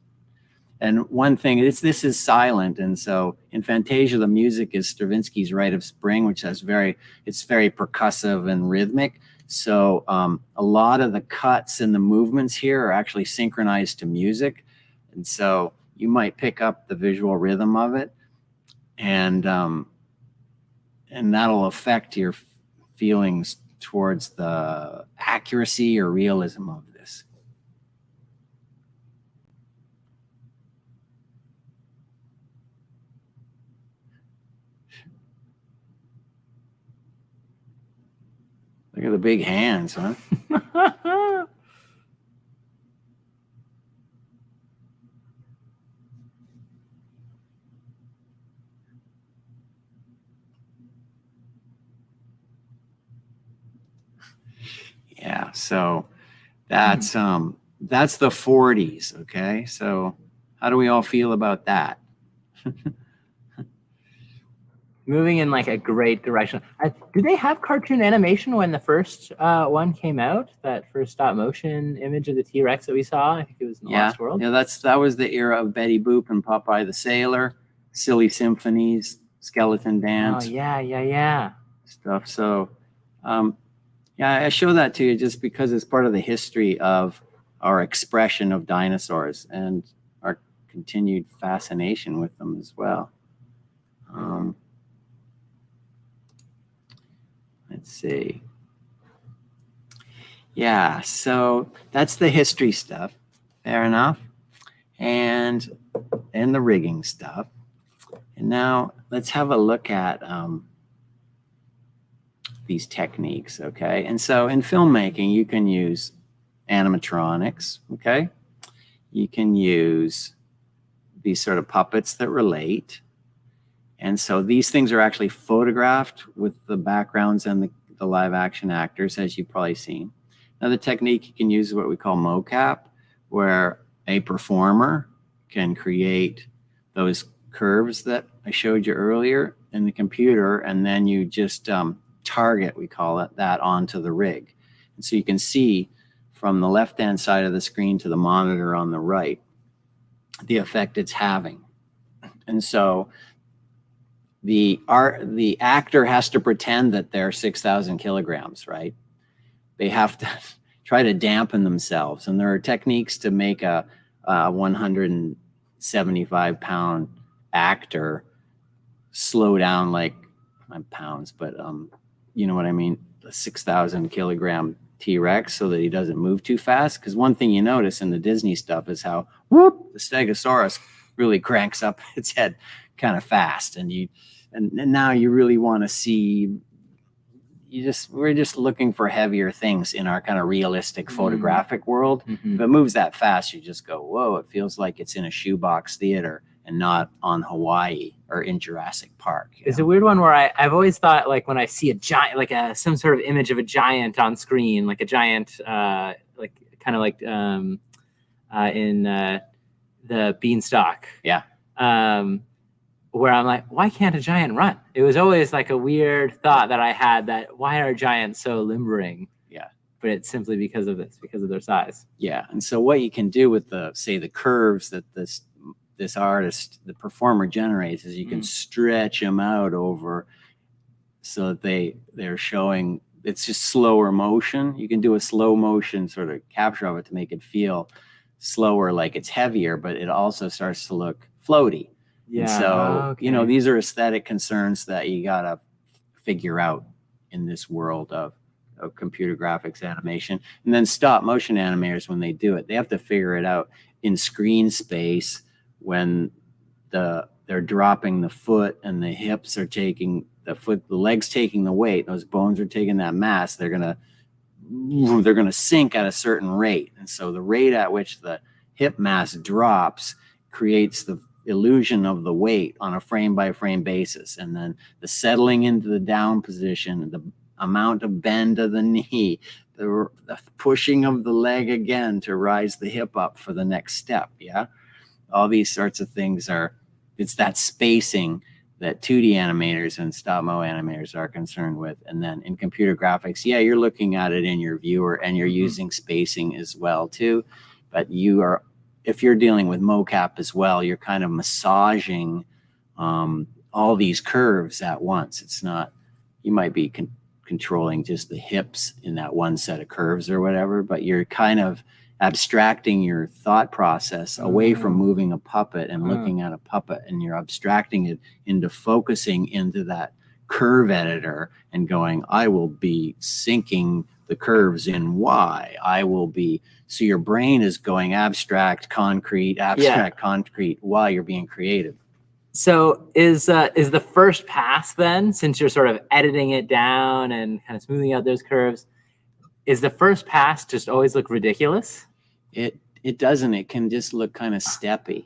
And one thing, this is silent, and so in Fantasia, the music is Stravinsky's Rite of Spring, which has it's very percussive and rhythmic. So a lot of the cuts and the movements here are actually synchronized to music, and so you might pick up the visual rhythm of it, and that'll affect your feelings towards the accuracy or realism of this. Look at the big hands, huh? Yeah, so that's the 40s, okay? So how do we all feel about that? Moving in like a great direction. Did they have cartoon animation when the first one came out? That first stop motion image of the T-Rex that we saw? I think it was in the Lost World. Yeah, that was the era of Betty Boop and Popeye the Sailor, Silly Symphonies, Skeleton Dance. Oh, yeah. Stuff. So, I show that to you just because it's part of the history of our expression of dinosaurs and our continued fascination with them as well. Let's see. Yeah, so that's the history stuff. Fair enough. And the rigging stuff. And now let's have a look at these techniques, okay? And so in filmmaking, you can use animatronics, okay? You can use these sort of puppets that relate. And so these things are actually photographed with the backgrounds and the live action actors, as you've probably seen. Another technique you can use is what we call mocap, where a performer can create those curves that I showed you earlier in the computer, and then you just target, we call it, that onto the rig. And so you can see from the left-hand side of the screen to the monitor on the right, the effect it's having. And so the actor has to pretend that they're 6,000 kilograms, right? They have to try to dampen themselves. And there are techniques to make a 175-pound actor slow down, like, not pounds, but you know what I mean, a 6,000 kilogram T-Rex, so that he doesn't move too fast. Because one thing you notice in the Disney stuff is how the Stegosaurus really cranks up its head kind of fast, and now you really want to see, we're just looking for heavier things in our kind of realistic photographic world. Mhm. If it moves that fast, you just go, whoa, it feels like it's in a shoebox theater and not on Hawaii or in Jurassic Park. It's a weird one where I've always thought, like, when I see a giant, like some sort of image of a giant on screen, like a giant, like kind of like in the Beanstalk. Yeah. Where I'm like, why can't a giant run? It was always like a weird thought that I had, that why are giants so limbering? Yeah. But it's simply because of their size. Yeah. And so what you can do with the curves that this artist, the performer, generates is you can stretch them out over so that they're showing, it's just slower motion. You can do a slow motion sort of capture of it to make it feel slower, like it's heavier, but it also starts to look floaty. Yeah. And so, Okay. these are aesthetic concerns that you got to figure out in this world of computer graphics animation. And then stop motion animators, when they do it, they have to figure it out in screen space when they're dropping the foot and the hips are taking the legs taking the weight, those bones are taking that mass, they're going to sink at a certain rate. And so the rate at which the hip mass drops creates the illusion of the weight on a frame by frame basis. And then the settling into the down position, the amount of bend of the knee, the pushing of the leg again to rise the hip up for the next step. Yeah. All these sorts of things it's that spacing that 2D animators and stop-mo animators are concerned with. And then in computer graphics, yeah, you're looking at it in your viewer and you're using spacing as well too. But if you're dealing with mocap as well, you're kind of massaging all these curves at once. It's not, you might be controlling just the hips in that one set of curves or whatever, but you're kind of abstracting your thought process away from moving a puppet and looking at a puppet, and you're abstracting it into focusing into that curve editor and going, I will be syncing the curves in Y. So your brain is going abstract, concrete, concrete while you're being creative. So is the first pass then, since you're sort of editing it down and kind of smoothing out those curves, is the first pass just always look ridiculous? It doesn't. It can just look kind of steppy.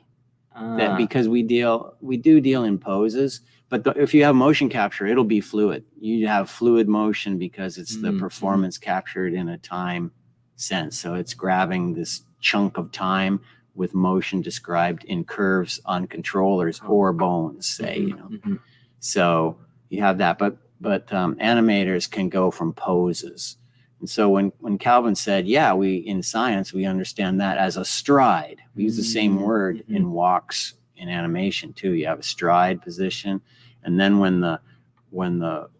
That because we do deal in poses, but if you have motion capture, it'll be fluid. You have fluid motion because it's the performance captured in a time sense. So it's grabbing this chunk of time with motion described in curves on controllers or bones, say, So you have that, but animators can go from poses. And so when Calvin said, yeah, in science, we understand that as a stride. We use the same word in walks in animation too. You have a stride position. And then when the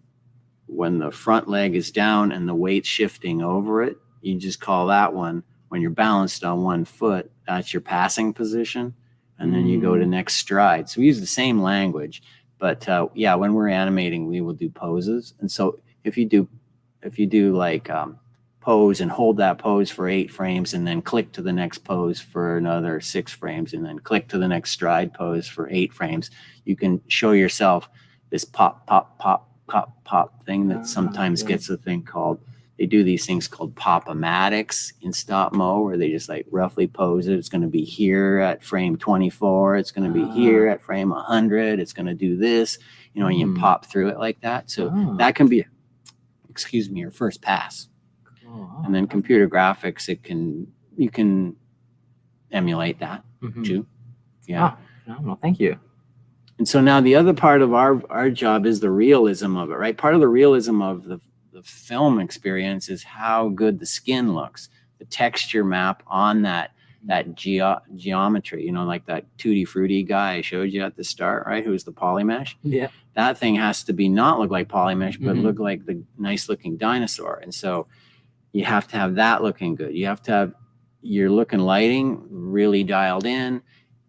front leg is down and the weight's shifting over it, you just call that one, when you're balanced on one foot, that's your passing position. And then you go to next stride. So we use the same language, but when we're animating, we will do poses. And so if you do like pose and hold that pose for 8 frames and then click to the next pose for another 6 frames and then click to the next stride pose for 8 frames, you can show yourself this pop, pop, pop, pop, pop thing that sometimes gets a thing called, they do these things called pop-o-matics in stop mo, where they just like roughly pose it. It's going to be here at frame 24. It's going to be here at frame 100. It's going to do this, and you pop through it like that. So that can be, your first pass. And then computer graphics, you can emulate that too. Yeah. Phenomenal. Thank you. And so now the other part of our job is the realism of it, right? Part of the realism of the film experience is how good the skin looks, the texture map on that geometry, like that Tutti Frutti guy I showed you at the start, right? Who's the polymesh. Yeah. That thing has to not look like polymesh, but look like the nice looking dinosaur. And so you have to have that looking good. You have to have your look and lighting really dialed in.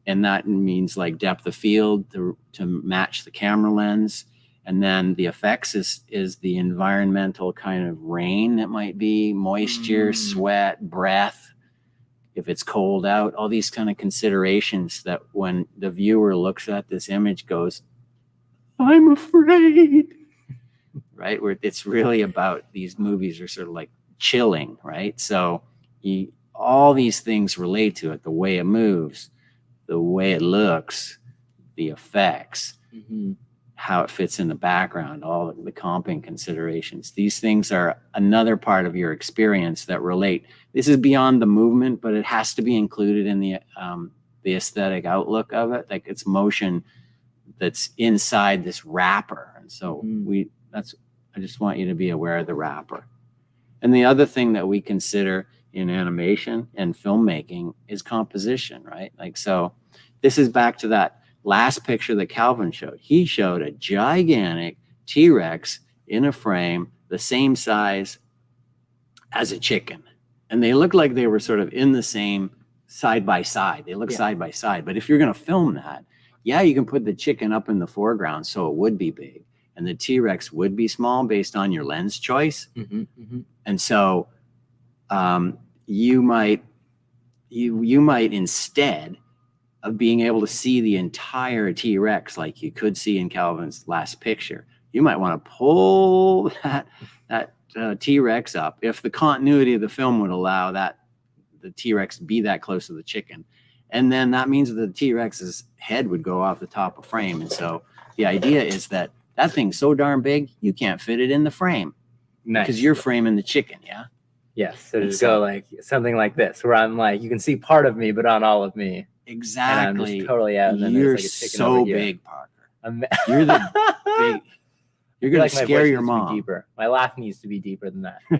And that means like depth of field to match the camera lens. And then the effects is the environmental kind of rain that might be, moisture, sweat, breath, if it's cold out, all these kind of considerations that when the viewer looks at this image goes, I'm afraid, right? Where it's really about, these movies are sort of like chilling, right? So all these things relate to it: the way it moves, the way it looks, the effects, how it fits in the background, all the comping considerations. These things are another part of your experience that relate. This is beyond the movement, but it has to be included in the aesthetic outlook of it. Like, it's motion that's inside this wrapper. And so I just want you to be aware of the wrapper. And the other thing that we consider in animation and filmmaking is composition, right? Like, so this is back to that last picture that Calvin showed. He showed a gigantic T-Rex in a frame, the same size as a chicken. And they look like they were sort of in the same side by side. They look side by side. But if you're going to film that, yeah, you can put the chicken up in the foreground so it would be big, and the T-Rex would be small based on your lens choice. And so you might instead of being able to see the entire T-Rex like you could see in Calvin's last picture, you might want to pull that T-Rex up, if the continuity of the film would allow that the T-Rex to be that close to the chicken. And then that means that the T-Rex's head would go off the top of frame. And so the idea is that that thing's so darn big, you can't fit it in the frame. Nice. Because you're framing the chicken, yeah? Yes. So just go like something like this, where I'm like, you can see part of me, but not all of me. Exactly. And I'm just totally out. And then you're there's like a chicken so over here. big, Parker. You're the big. You're going to like scare your mom. Deeper. My laugh needs to be deeper than that. There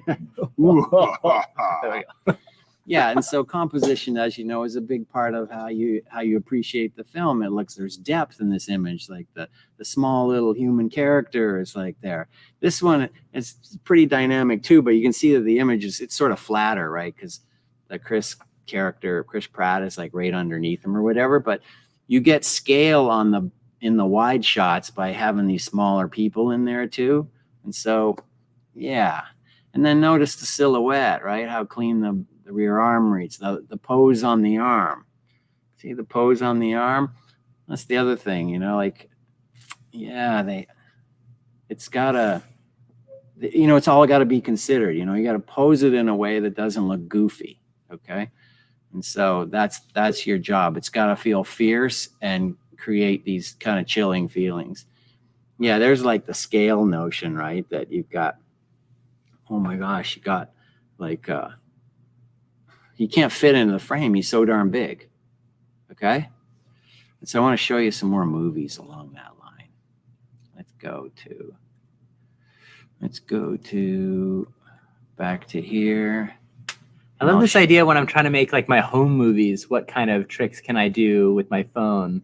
we go. Yeah, and so composition, as you know, is a big part of how you appreciate the film. There's depth in this image, like the small little human character is like there. This one, it's pretty dynamic too, but you can see that the image it's sort of flatter, right? Because the Chris Pratt is like right underneath him or whatever. But you get scale in the wide shots by having these smaller people in there too. And so, yeah. And then notice the silhouette, right? How clean the rear arm reads, the pose on the arm. See the pose on the arm? That's the other thing, like, yeah, it's gotta, it's all gotta be considered. You gotta pose it in a way that doesn't look goofy, okay? And so that's your job. It's gotta feel fierce and create these kind of chilling feelings. Yeah, there's like the scale notion, right? That you've got, oh my gosh, you got like, he can't fit into the frame. He's so darn big. Okay? And so I want to show you some more movies along that line. Let's go to back to here. I love this idea when I'm trying to make like my home movies. What kind of tricks can I do with my phone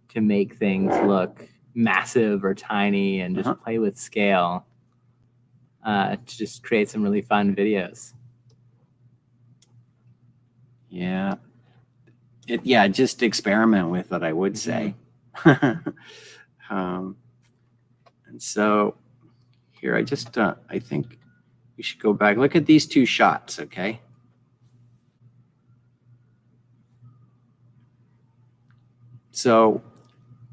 to make things look massive or tiny and just play with scale to just create some really fun videos? Yeah. Just experiment with it, I would say. And so here, I think we should go back. Look at these two shots, okay? So,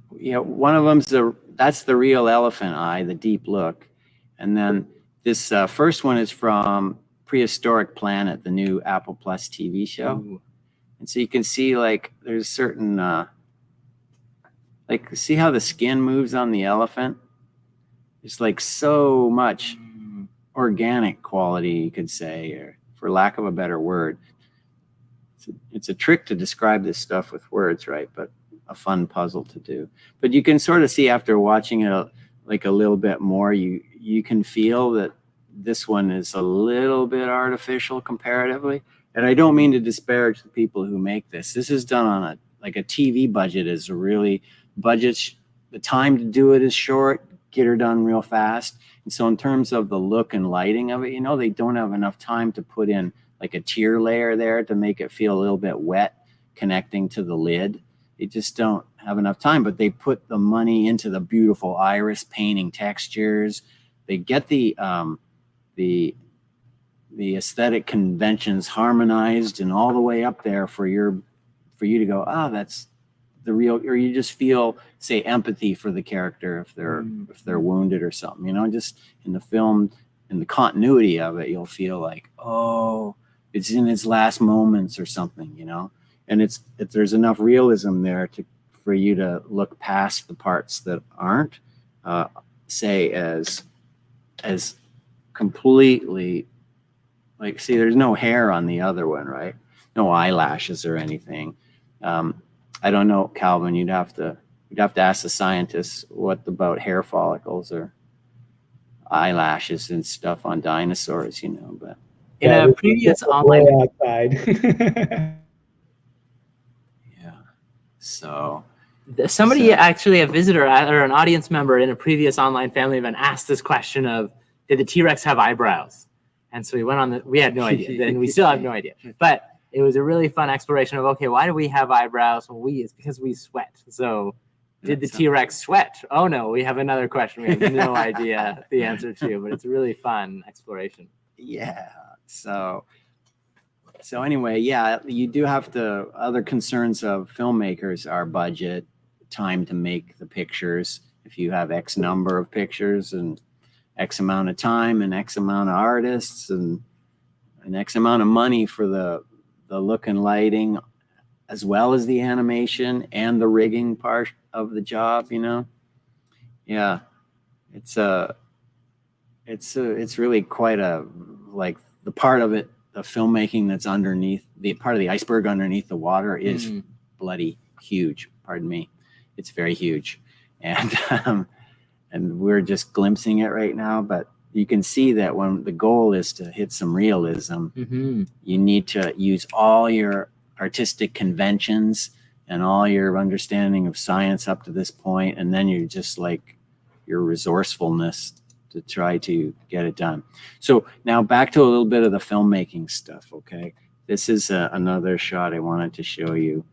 one of them's that's the real elephant eye, the deep look. And then this first one is from Prehistoric Planet, the new Apple Plus TV show. Ooh. And so you can see like there's certain like see how the skin moves on the elephant? There's like so much organic quality, you could say, or for lack of a better word. It's a trick to describe this stuff with words, right? But a fun puzzle to do. But you can sort of see after watching it like a little bit more, you can feel that this one is a little bit artificial comparatively. And I don't mean to disparage the people who make this. This is done on a TV budget is really budget. The time to do it is short, get her done real fast. And so in terms of the look and lighting of it, they don't have enough time to put in like a tier layer there to make it feel a little bit wet connecting to the lid. They just don't have enough time, but they put the money into the beautiful iris painting textures. They get the aesthetic conventions harmonized and all the way up there for you to go, this the real, or you just feel, say, empathy for the character if they're wounded or something, you know, just in the film, in the continuity of it, you'll feel like, oh, it's in its last moments or something, you know, and there's enough realism there for you to look past the parts that aren't, say, as completely, like, see, there's no hair on the other one, right? No eyelashes or anything. I don't know, Calvin, you'd have to ask the scientists what about hair follicles or eyelashes and stuff on dinosaurs, you know, but In a previous online outside. yeah. So somebody, actually a visitor or an audience member in a previous online family event asked this question of, did the T-Rex have eyebrows? And so we had no idea, and we still have no idea. But it was a really fun exploration of, okay, why do we have eyebrows? Well, it's because we sweat. So did the T-Rex sweat? Oh no, we have another question we have no idea the answer to, but it's a really fun exploration. Yeah. So anyway, yeah, you do have to, other concerns of filmmakers are budget, time to make the pictures. If you have X number of pictures and X amount of time and X amount of artists and an X amount of money for the look and lighting, as well as the animation and the rigging part of the job, you know? Yeah, it's really quite a, like, the part of it, the filmmaking that's underneath, the part of the iceberg underneath the water is bloody huge. Pardon me. It's very huge. And, and we're just glimpsing it right now, but you can see that when the goal is to hit some realism, you need to use all your artistic conventions and all your understanding of science up to this point, and then you're just like your resourcefulness to try to get it done. So now back to a little bit of the filmmaking stuff, okay? This is another shot I wanted to show you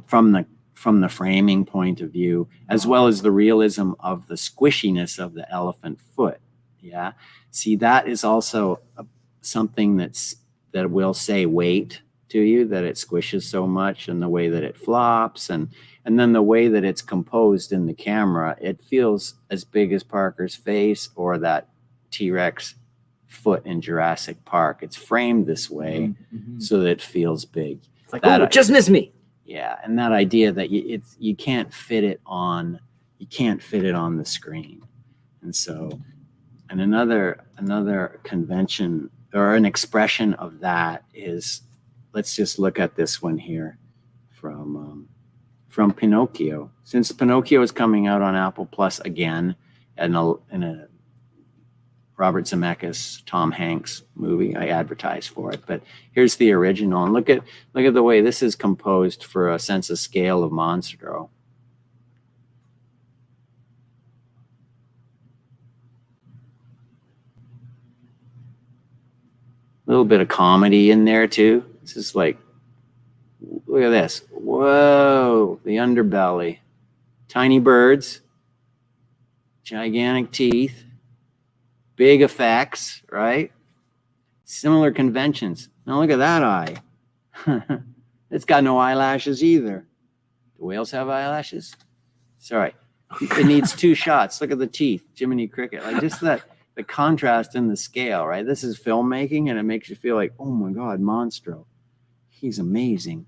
from the framing point of view, as well as the realism of the squishiness of the elephant foot. Yeah, see, that is also something that will say weight to you, that it squishes so much, and the way that it flops, and then the way that it's composed in the camera, it feels as big as Parker's face or that T-Rex foot in Jurassic Park. It's framed this way so that it feels big. It's like, oh, just miss me. Yeah, and that idea that you can't fit it on the screen. And so, and another convention or an expression of that is, let's just look at this one here from Pinocchio. Since Pinocchio is coming out on Apple Plus again in a Robert Zemeckis, Tom Hanks movie, I advertised for it, but here's the original, and look at the way this is composed for a sense of scale of Monstro. A little bit of comedy in there too. This is like, look at this. Whoa, the underbelly. Tiny birds, gigantic teeth, big effects, right? Similar conventions. Now look at that eye. It's got no eyelashes either. Do whales have eyelashes? Sorry. It needs two shots. Look at the teeth. Jiminy Cricket. Like, just the contrast in the scale, right? This is filmmaking, and it makes you feel like, oh my God, Monstro. He's amazing.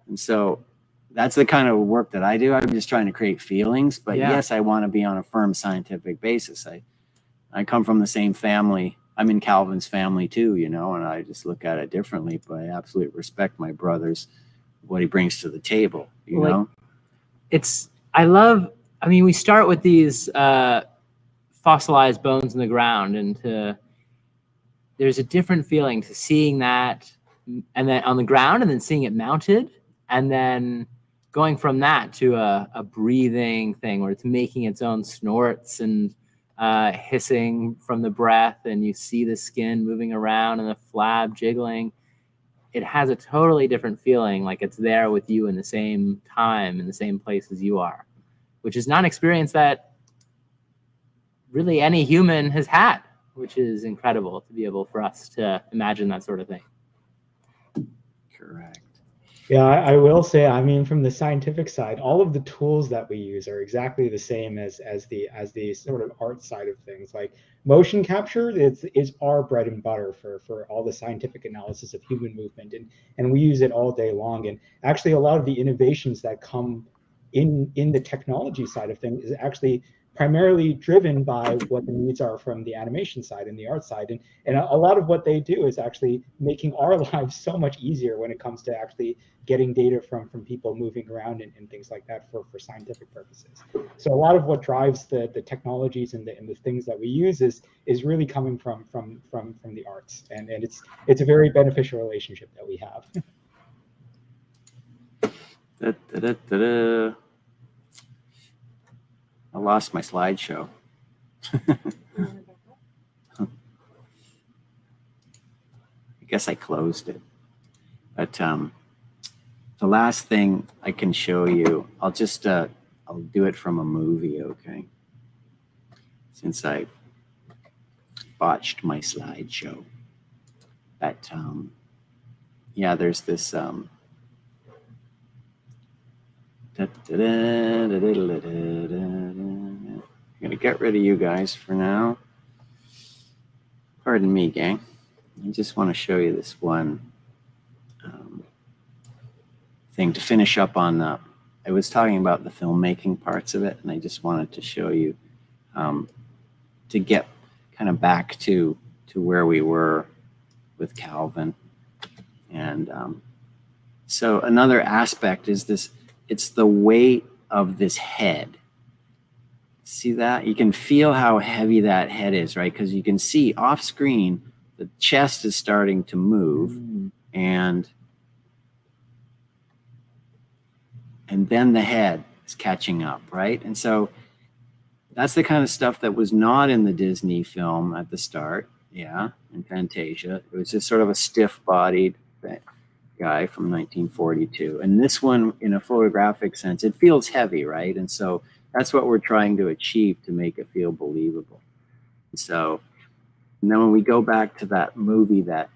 And so that's the kind of work that I do. I'm just trying to create feelings, but yes, I want to be on a firm scientific basis. I come from the same family. I'm in Calvin's family too, you know, and I just look at it differently, but I absolutely respect my brother's, what he brings to the table, you know? We start with these fossilized bones in the ground, and there's a different feeling to seeing that, and then on the ground, and then seeing it mounted, and then going from that to a breathing thing where it's making its own snorts and hissing from the breath, and you see the skin moving around and the flab jiggling. It has a totally different feeling, like it's there with you in the same time, in the same place as you are, which is not an experience that really any human has had, which is incredible to be able for us to imagine that sort of thing. Correct. Yeah, I will say, I mean, from the scientific side, all of the tools that we use are exactly the same as the sort of art side of things. Like motion capture is our bread and butter for all the scientific analysis of human movement, and we use it all day long. And actually, a lot of the innovations that come in the technology side of things is actually primarily driven by what the needs are from the animation side and the art side. And a lot of what they do is actually making our lives so much easier when it comes to actually getting data from people moving around and things like that for scientific purposes. So a lot of what drives the technologies and the things that we use is really coming from the arts, and it's a very beneficial relationship that we have. Da, da, da, da, da. I lost my slideshow. I guess I closed it. But the last thing I can show you, I'll do it from a movie, okay? Since I botched my slideshow. But yeah, there's this I'm gonna get rid of you guys for now. Pardon me, gang. I just want to show you this one thing to finish up on. I was talking about the filmmaking parts of it, and I just wanted to show you to get kind of back to where we were with Calvin. And so another aspect is this, it's the weight of this head. See that? You can feel how heavy that head is, right? Because you can see off screen, the chest is starting to move, and then the head is catching up, right? And so that's the kind of stuff that was not in the Disney film at the start. Yeah, in Fantasia. It was just sort of a stiff-bodied guy from 1942. And this one, in a photographic sense, it feels heavy, right? And so that's what we're trying to achieve to make it feel believable. And so, and then when we go back to that movie that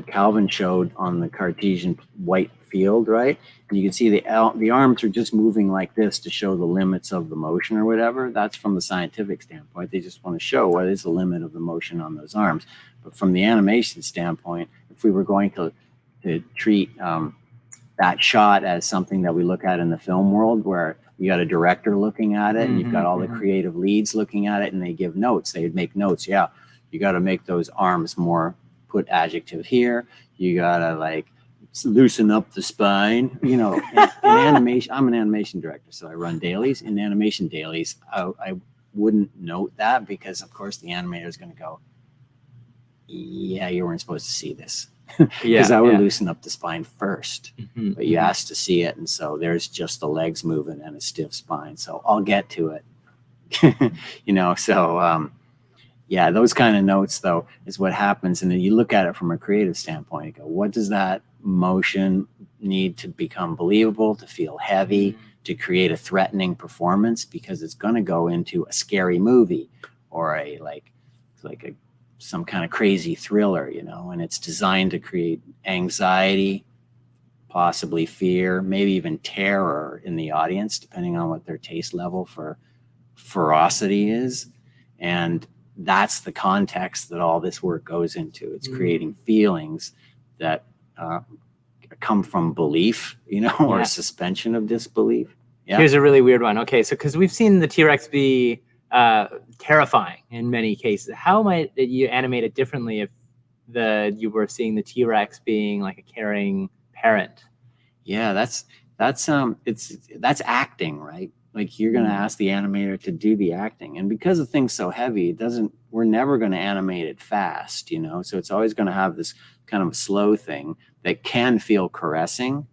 Calvin showed on the Cartesian white field, right? And you can see the arms are just moving like this to show the limits of the motion or whatever. That's from the scientific standpoint. They just want to show what is the limit of the motion on those arms. But from the animation standpoint, if we were going to treat that shot as something that we look at in the film world, where you got a director looking at it, and you've got all the creative leads looking at it, and they give notes. They'd make notes. Yeah, you got to make those arms more. Put adjective here. You gotta like loosen up the spine. You know, in animation, I'm an animation director, so I run dailies. In animation dailies, I wouldn't note that because, of course, the animator is going to go, "Yeah, you weren't supposed to see this." Because I would loosen up the spine first, but you asked to see it, and so there's just the legs moving and a stiff spine. So I'll get to it. You know, so. Yeah, those kind of notes, though, is what happens. And then you look at it from a creative standpoint. You go, what does that motion need to become believable, to feel heavy, to create a threatening performance? Because it's going to go into a scary movie or some kind of crazy thriller, you know, and it's designed to create anxiety, possibly fear, maybe even terror in the audience, depending on what their taste level for ferocity is. And that's the context that all this work goes into. It's creating feelings that come from belief, you know, or suspension of disbelief. Yeah. Here's a really weird one. Okay, so because we've seen the T-Rex be terrifying in many cases, how might you animate it differently if you were seeing the T-Rex being like a caring parent? Yeah, that's acting, right? Like you're going to ask the animator to do the acting. And because the thing's so heavy, we're never going to animate it fast, you know? So it's always going to have this kind of slow thing that can feel caressing.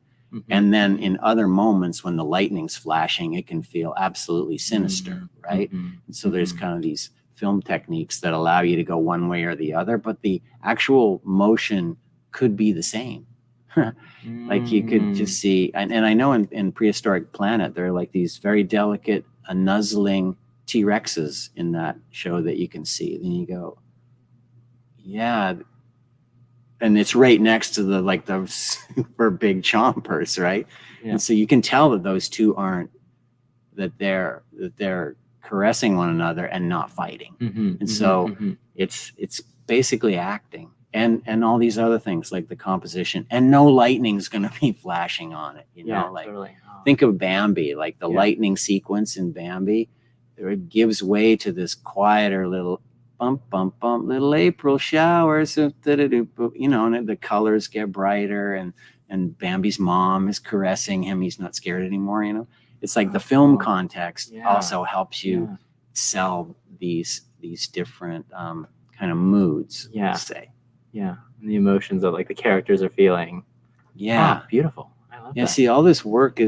And then in other moments when the lightning's flashing, it can feel absolutely sinister, right? And so there's kind of these film techniques that allow you to go one way or the other, but the actual motion could be the same. Like you could just see, and I know in Prehistoric Planet, there are like these very delicate, nuzzling T-Rexes in that show that you can see. Then you go, yeah, and it's right next to the super big chompers, right? Yeah. And so you can tell that those two aren't, that they're caressing one another and not fighting. And so it's basically acting, and all these other things like the composition, and no lightning's going to be flashing on it, Totally. Think of Bambi, like the lightning sequence in Bambi, it gives way to this quieter little bump, bump, bump, little April showers, and the colors get brighter, and Bambi's mom is caressing him. He's not scared anymore, It's like the film context also helps you sell these different kind of moods, let's say. Yeah, and the emotions that like the characters are feeling. Yeah. Beautiful. I love that. See, all this work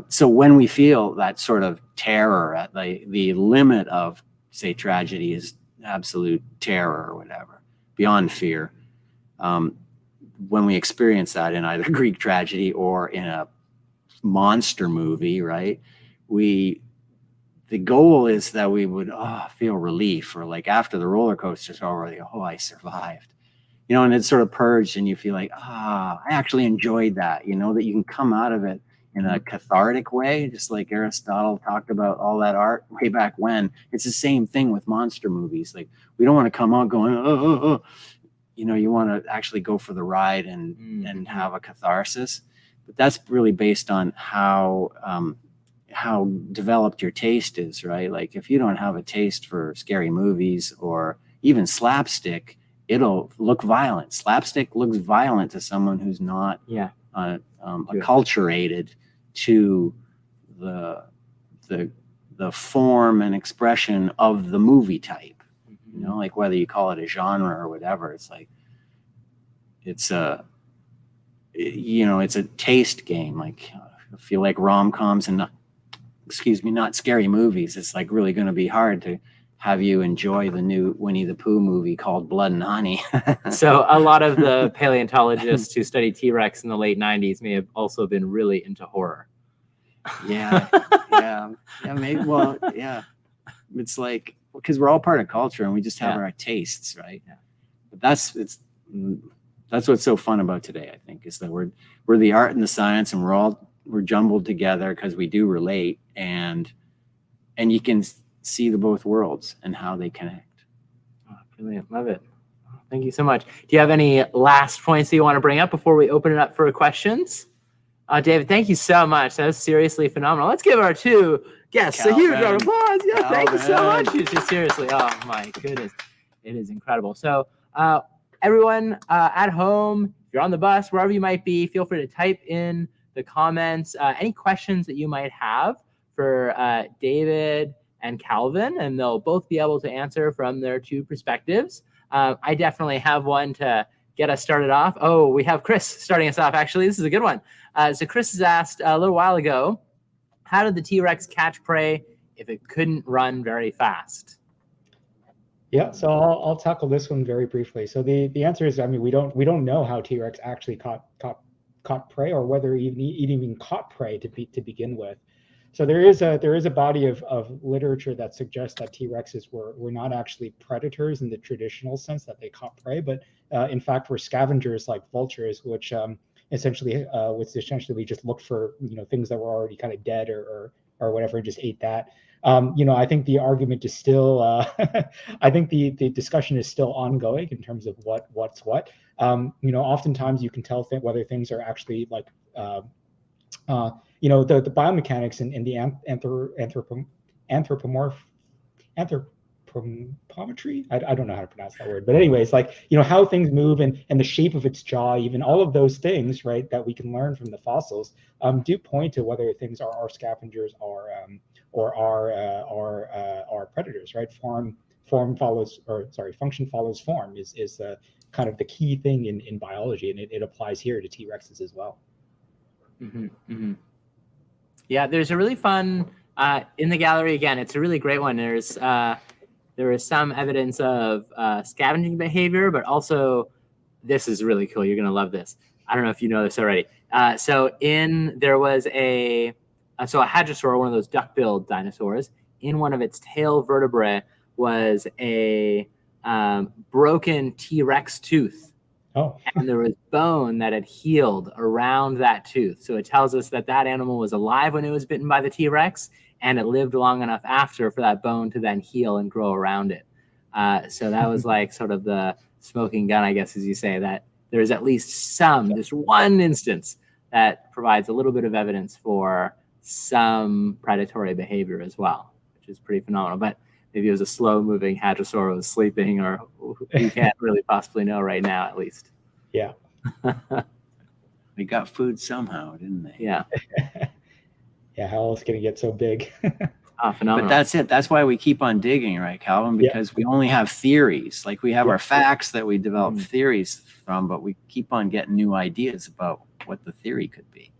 so when we feel that sort of terror at the limit of, say, tragedy is absolute terror or whatever, beyond fear, when we experience that in either Greek tragedy or in a monster movie, right, the goal is that we would feel relief, or like after the roller coaster's over, I survived, and it's sort of purged, and you feel like, I actually enjoyed that, that you can come out of it in a cathartic way, just like Aristotle talked about all that art way back when. It's the same thing with monster movies. Like, we don't want to come out going, you want to actually go for the ride and have a catharsis. But that's really based on how developed your taste is, right? Like, if you don't have a taste for scary movies or even slapstick, it'll look violent. Slapstick looks violent to someone who's not acculturated to the form and expression of the movie type. Like whether you call it a genre or whatever, it's like it's a taste game. Like, I feel like rom-coms and not scary movies, it's like really going to be hard to have you enjoy the new Winnie the Pooh movie called Blood and Honey. So a lot of the paleontologists who studied T-Rex in the late 90s may have also been really into horror. Yeah, maybe. Well, yeah, it's like, because we're all part of culture and we just have our tastes, right? Yeah. But that's what's so fun about today, I think, is that we're the art and the science, and we're jumbled together because we do relate, and you can see the both worlds and how they connect. Brilliant. Love it. Thank you so much. Do you have any last points that you want to bring up before we open it up for questions? David, thank you so much. That was seriously phenomenal. Let's give our two guests a huge round of applause. Yeah, thank you so much. Just seriously, oh my goodness. It is incredible. So everyone at home, if you're on the bus, wherever you might be, feel free to type in the comments any questions that you might have for David and Calvin, and they'll both be able to answer from their two perspectives. I definitely have one to get us started off. Oh, we have Chris starting us off, actually. This is a good one. So Chris has asked a little while ago, how did the T-Rex catch prey if it couldn't run very fast? Yeah, so I'll tackle this one very briefly. So the answer is, we don't know how T-Rex actually caught prey, or whether it even caught prey to begin with. So there is a body of literature that suggests that T-Rexes were not actually predators in the traditional sense that they caught prey, but in fact were scavengers like vultures, which essentially we just looked for things that were already kind of dead or whatever, and just ate that. I think the argument is still I think the discussion is still ongoing in terms of what's what. Oftentimes you can tell whether things are actually like the biomechanics and the anthropometry. I don't know how to pronounce that word, but anyways, like how things move and the shape of its jaw, even all of those things, right, that we can learn from the fossils, do point to whether things are scavengers or are predators, right? Function follows form is kind of the key thing in biology, and it applies here to T-Rexes as well. Mm-hmm, mm-hmm. Yeah, there's a really fun in the gallery. Again, it's a really great one. There is some evidence of scavenging behavior, but also this is really cool. You're gonna love this. I don't know if you know this already. There was a hadrosaur, one of those duck-billed dinosaurs. In one of its tail vertebrae was a broken T-Rex tooth. Oh, And there was bone that had healed around that tooth. So it tells us that that animal was alive when it was bitten by the T-Rex, and it lived long enough after for that bone to then heal and grow around it. So that was like sort of the smoking gun, I guess, as you say, that there's at least just one instance that provides a little bit of evidence for some predatory behavior as well, which is pretty phenomenal. But maybe it was a slow-moving hadrosaur sleeping, or we can't really possibly know right now, at least. yeah. They got food somehow, didn't they? Yeah. Yeah, how else can it get so big? Phenomenal. But that's it. That's why we keep on digging, right, Calvin? Because we only have theories. Like we have our facts that we develop theories from, but we keep on getting new ideas about what the theory could be.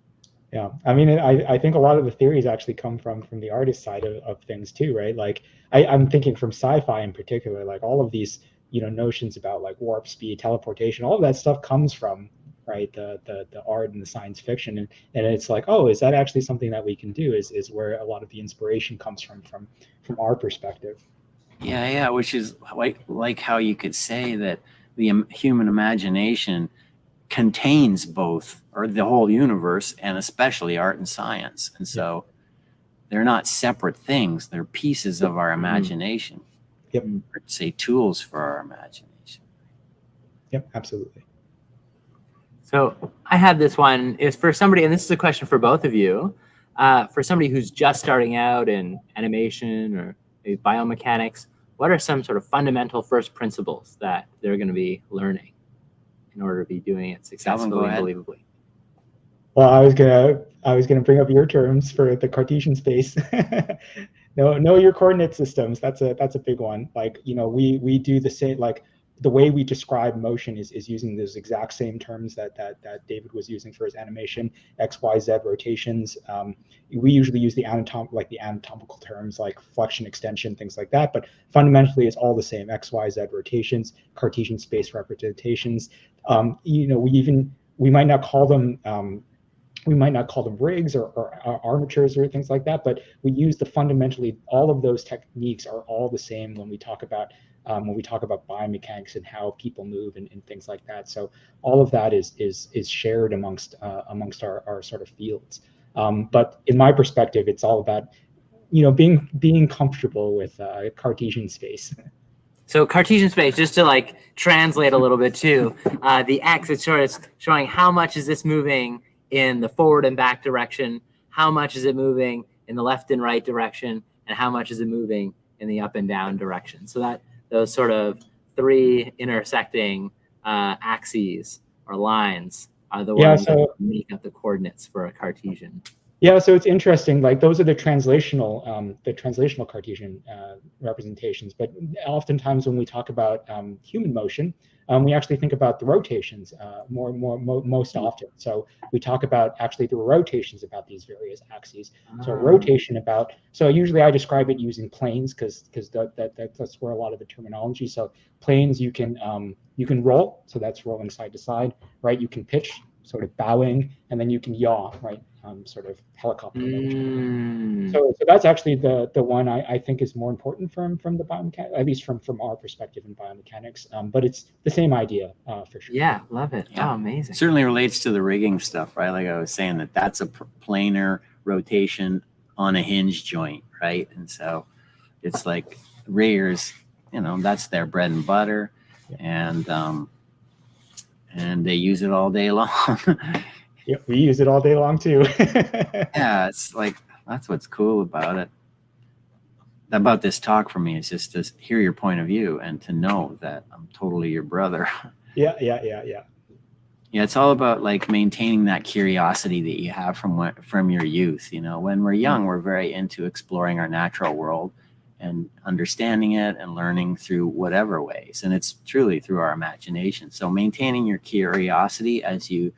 Yeah, I mean, I think a lot of the theories actually come from the artist side of things too, right? Like I'm thinking from sci-fi in particular, like all of these, notions about like warp speed, teleportation, all of that stuff comes from, right, the art and the science fiction, and it's like, oh, is that actually something that we can do? Is where a lot of the inspiration comes from our perspective. Yeah, which is like how you could say that the human imagination contains both, or the whole universe, and especially art and science. And so they're not separate things. They're pieces of our imagination. Yep. Or say tools for our imagination. Yep, absolutely. So I had this one is for somebody, and this is a question for both of you, for somebody who's just starting out in animation or maybe biomechanics. What are some sort of fundamental first principles that they're going to be learning in order to be doing it successfully and believably? Well, I was gonna bring up your terms for the Cartesian space. Know your coordinate systems. That's a big one. Like, we do the same, like the way we describe motion is using those exact same terms that David was using for his animation, X, Y, Z rotations. We usually use the anatomical terms like flexion, extension, things like that. But fundamentally, it's all the same: X, Y, Z rotations, Cartesian space representations. We might not call them. We might not call them rigs or armatures or things like that, but we use fundamentally all of those techniques are all the same when we talk about biomechanics and how people move and things like that. So all of that is shared amongst our sort of fields. But in my perspective, it's all about being comfortable with Cartesian space. So Cartesian space, just to like translate a little bit too, the X, it's sort of showing how much is this moving in the forward and back direction, how much is it moving in the left and right direction, and how much is it moving in the up and down direction. So that those sort of three intersecting axes or lines are the ones that make up the coordinates for a Cartesian. Yeah, so it's interesting. Like those are the translational Cartesian representations. But oftentimes when we talk about human motion, we actually think about the rotations most often. So we talk about actually the rotations about these various axes. So rotation about. So usually I describe it using planes because that's where a lot of the terminology. So planes you can roll. So that's rolling side to side, right? You can pitch, sort of bowing, and then you can yaw, right? Sort of helicopter motion. So that's actually the one I think is more important from the biomechanics, at least from our perspective in biomechanics. But it's the same idea for sure. Yeah, love it. Yeah. Oh, amazing. It certainly relates to the rigging stuff, right? Like I was saying, that's a planar rotation on a hinge joint, right? And so it's like riggers, that's their bread and butter, and they use it all day long. Yeah, we use it all day long too. Yeah, it's like that's what's cool about it. About this talk for me is just to hear your point of view and to know that I'm totally your brother. Yeah. Yeah, it's all about like maintaining that curiosity that you have from your youth. When we're young, we're very into exploring our natural world and understanding it and learning through whatever ways. And it's truly through our imagination. So maintaining your curiosity as you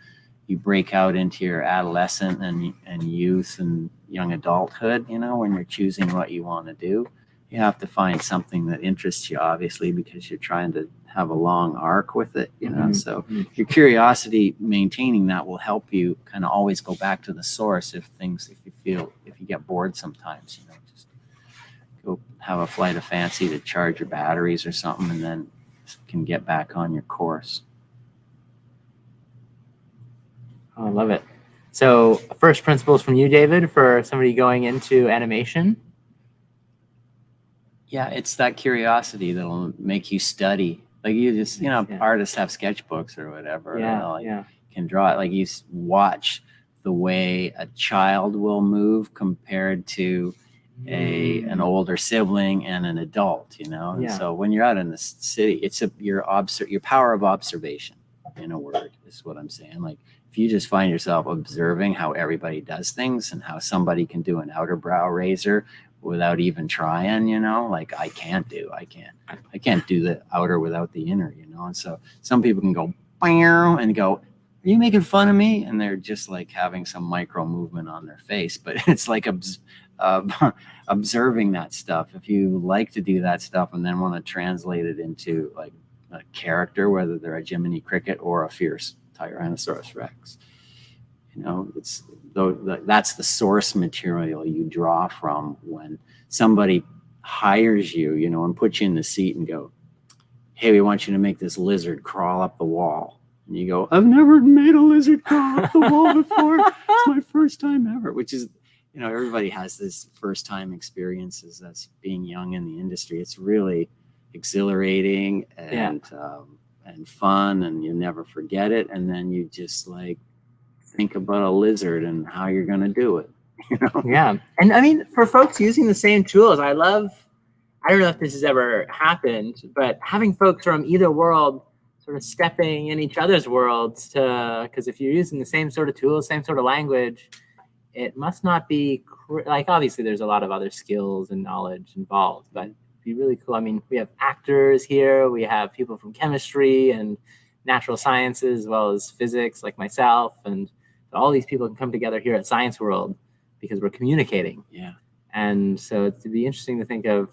break out into your adolescent and youth and young adulthood, when you're choosing what you want to do, you have to find something that interests you, obviously, because you're trying to have a long arc with it, So your curiosity, maintaining that will help you kind of always go back to the source if you get bored sometimes, just go have a flight of fancy to charge your batteries or something, and then can get back on your course. Oh, I love it. So first principles from you, David, for somebody going into animation? Yeah, it's that curiosity that'll make you study. Like you just, artists have sketchbooks or whatever. Can draw it. Like you watch the way a child will move compared to an older sibling and an adult, And so when you're out in the city, it's your power of observation, in a word, is what I'm saying. Like if you just find yourself observing how everybody does things and how somebody can do an outer brow raiser without even trying, like I can't do the outer without the inner, And so some people can go and go, are you making fun of me? And they're just like having some micro movement on their face, but it's like observing that stuff. If you like to do that stuff and then want to translate it into like a character, whether they're a Jiminy Cricket or a fierce Tyrannosaurus Rex, that's the source material you draw from when somebody hires you, and puts you in the seat and go, hey, we want you to make this lizard crawl up the wall. And you go, I've never made a lizard crawl up the wall before. It's my first time ever, which is, everybody has this first time experiences as being young in the industry. It's really exhilarating and fun, and you never forget it. And then you just like think about a lizard and how you're going to do it. Yeah. And I mean, for folks using the same tools, I don't know if this has ever happened, but having folks from either world sort of stepping in each other's worlds because if you're using the same sort of tools, same sort of language, it must not be like, obviously there's a lot of other skills and knowledge involved, but it'd be really cool. I mean, we have actors here, we have people from chemistry and natural sciences, as well as physics like myself, and all these people can come together here at Science World because we're communicating. Yeah. And so it'd be interesting to think of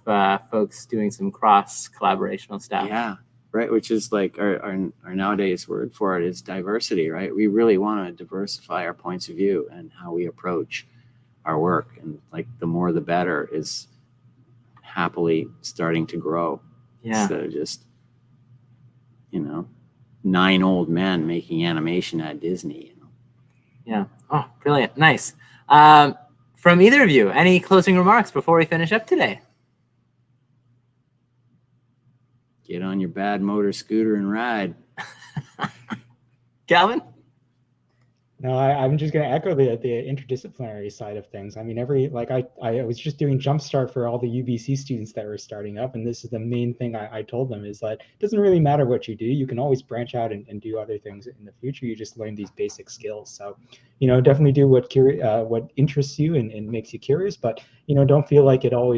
folks doing some cross-collaborational stuff. Yeah, right, which is like our nowadays word for it is diversity, right? We really want to diversify our points of view and how we approach our work. And like the more the better is happily starting to grow. Yeah. Instead of just, 9 old men making animation at Disney. Yeah. Oh, brilliant. Nice. From either of you, any closing remarks before we finish up today? Get on your bad motor scooter and ride. Calvin? No, I'm just going to echo the interdisciplinary side of things. I mean, I was just doing Jumpstart for all the UBC students that were starting up, and this is the main thing I told them is that it doesn't really matter what you do. You can always branch out and do other things in the future. You just learn these basic skills. So, definitely do what interests you and makes you curious, but don't feel like it'll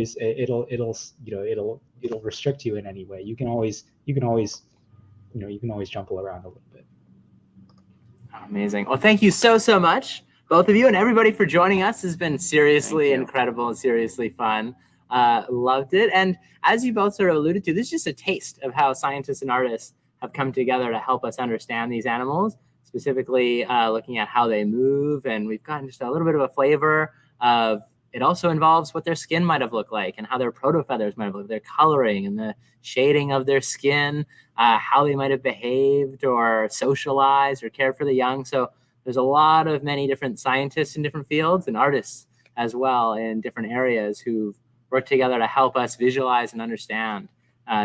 restrict you in any way. You can always jump around a little bit. Amazing. Well, thank you so much, both of you and everybody, for joining us. It's been seriously incredible and seriously fun. Loved it. And as you both sort of alluded to, this is just a taste of how scientists and artists have come together to help us understand these animals, specifically looking at how they move. And we've gotten just a little bit of a flavor of it. Also involves what their skin might have looked like and how their protofeathers might have looked, their coloring and the shading of their skin, how they might have behaved or socialized or cared for the young. So there's a lot of many different scientists in different fields and artists as well in different areas who've worked together to help us visualize and understand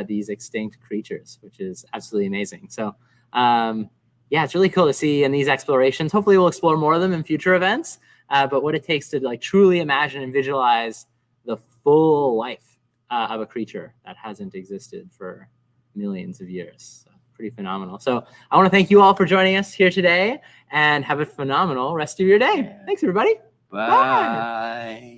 these extinct creatures, which is absolutely amazing. So yeah, it's really cool to see in these explorations. Hopefully we'll explore more of them in future events, but what it takes to like truly imagine and visualize the full life of a creature that hasn't existed for millions of years. So pretty phenomenal. So I want to thank you all for joining us here today and have a phenomenal rest of your day. Thanks, everybody. Bye.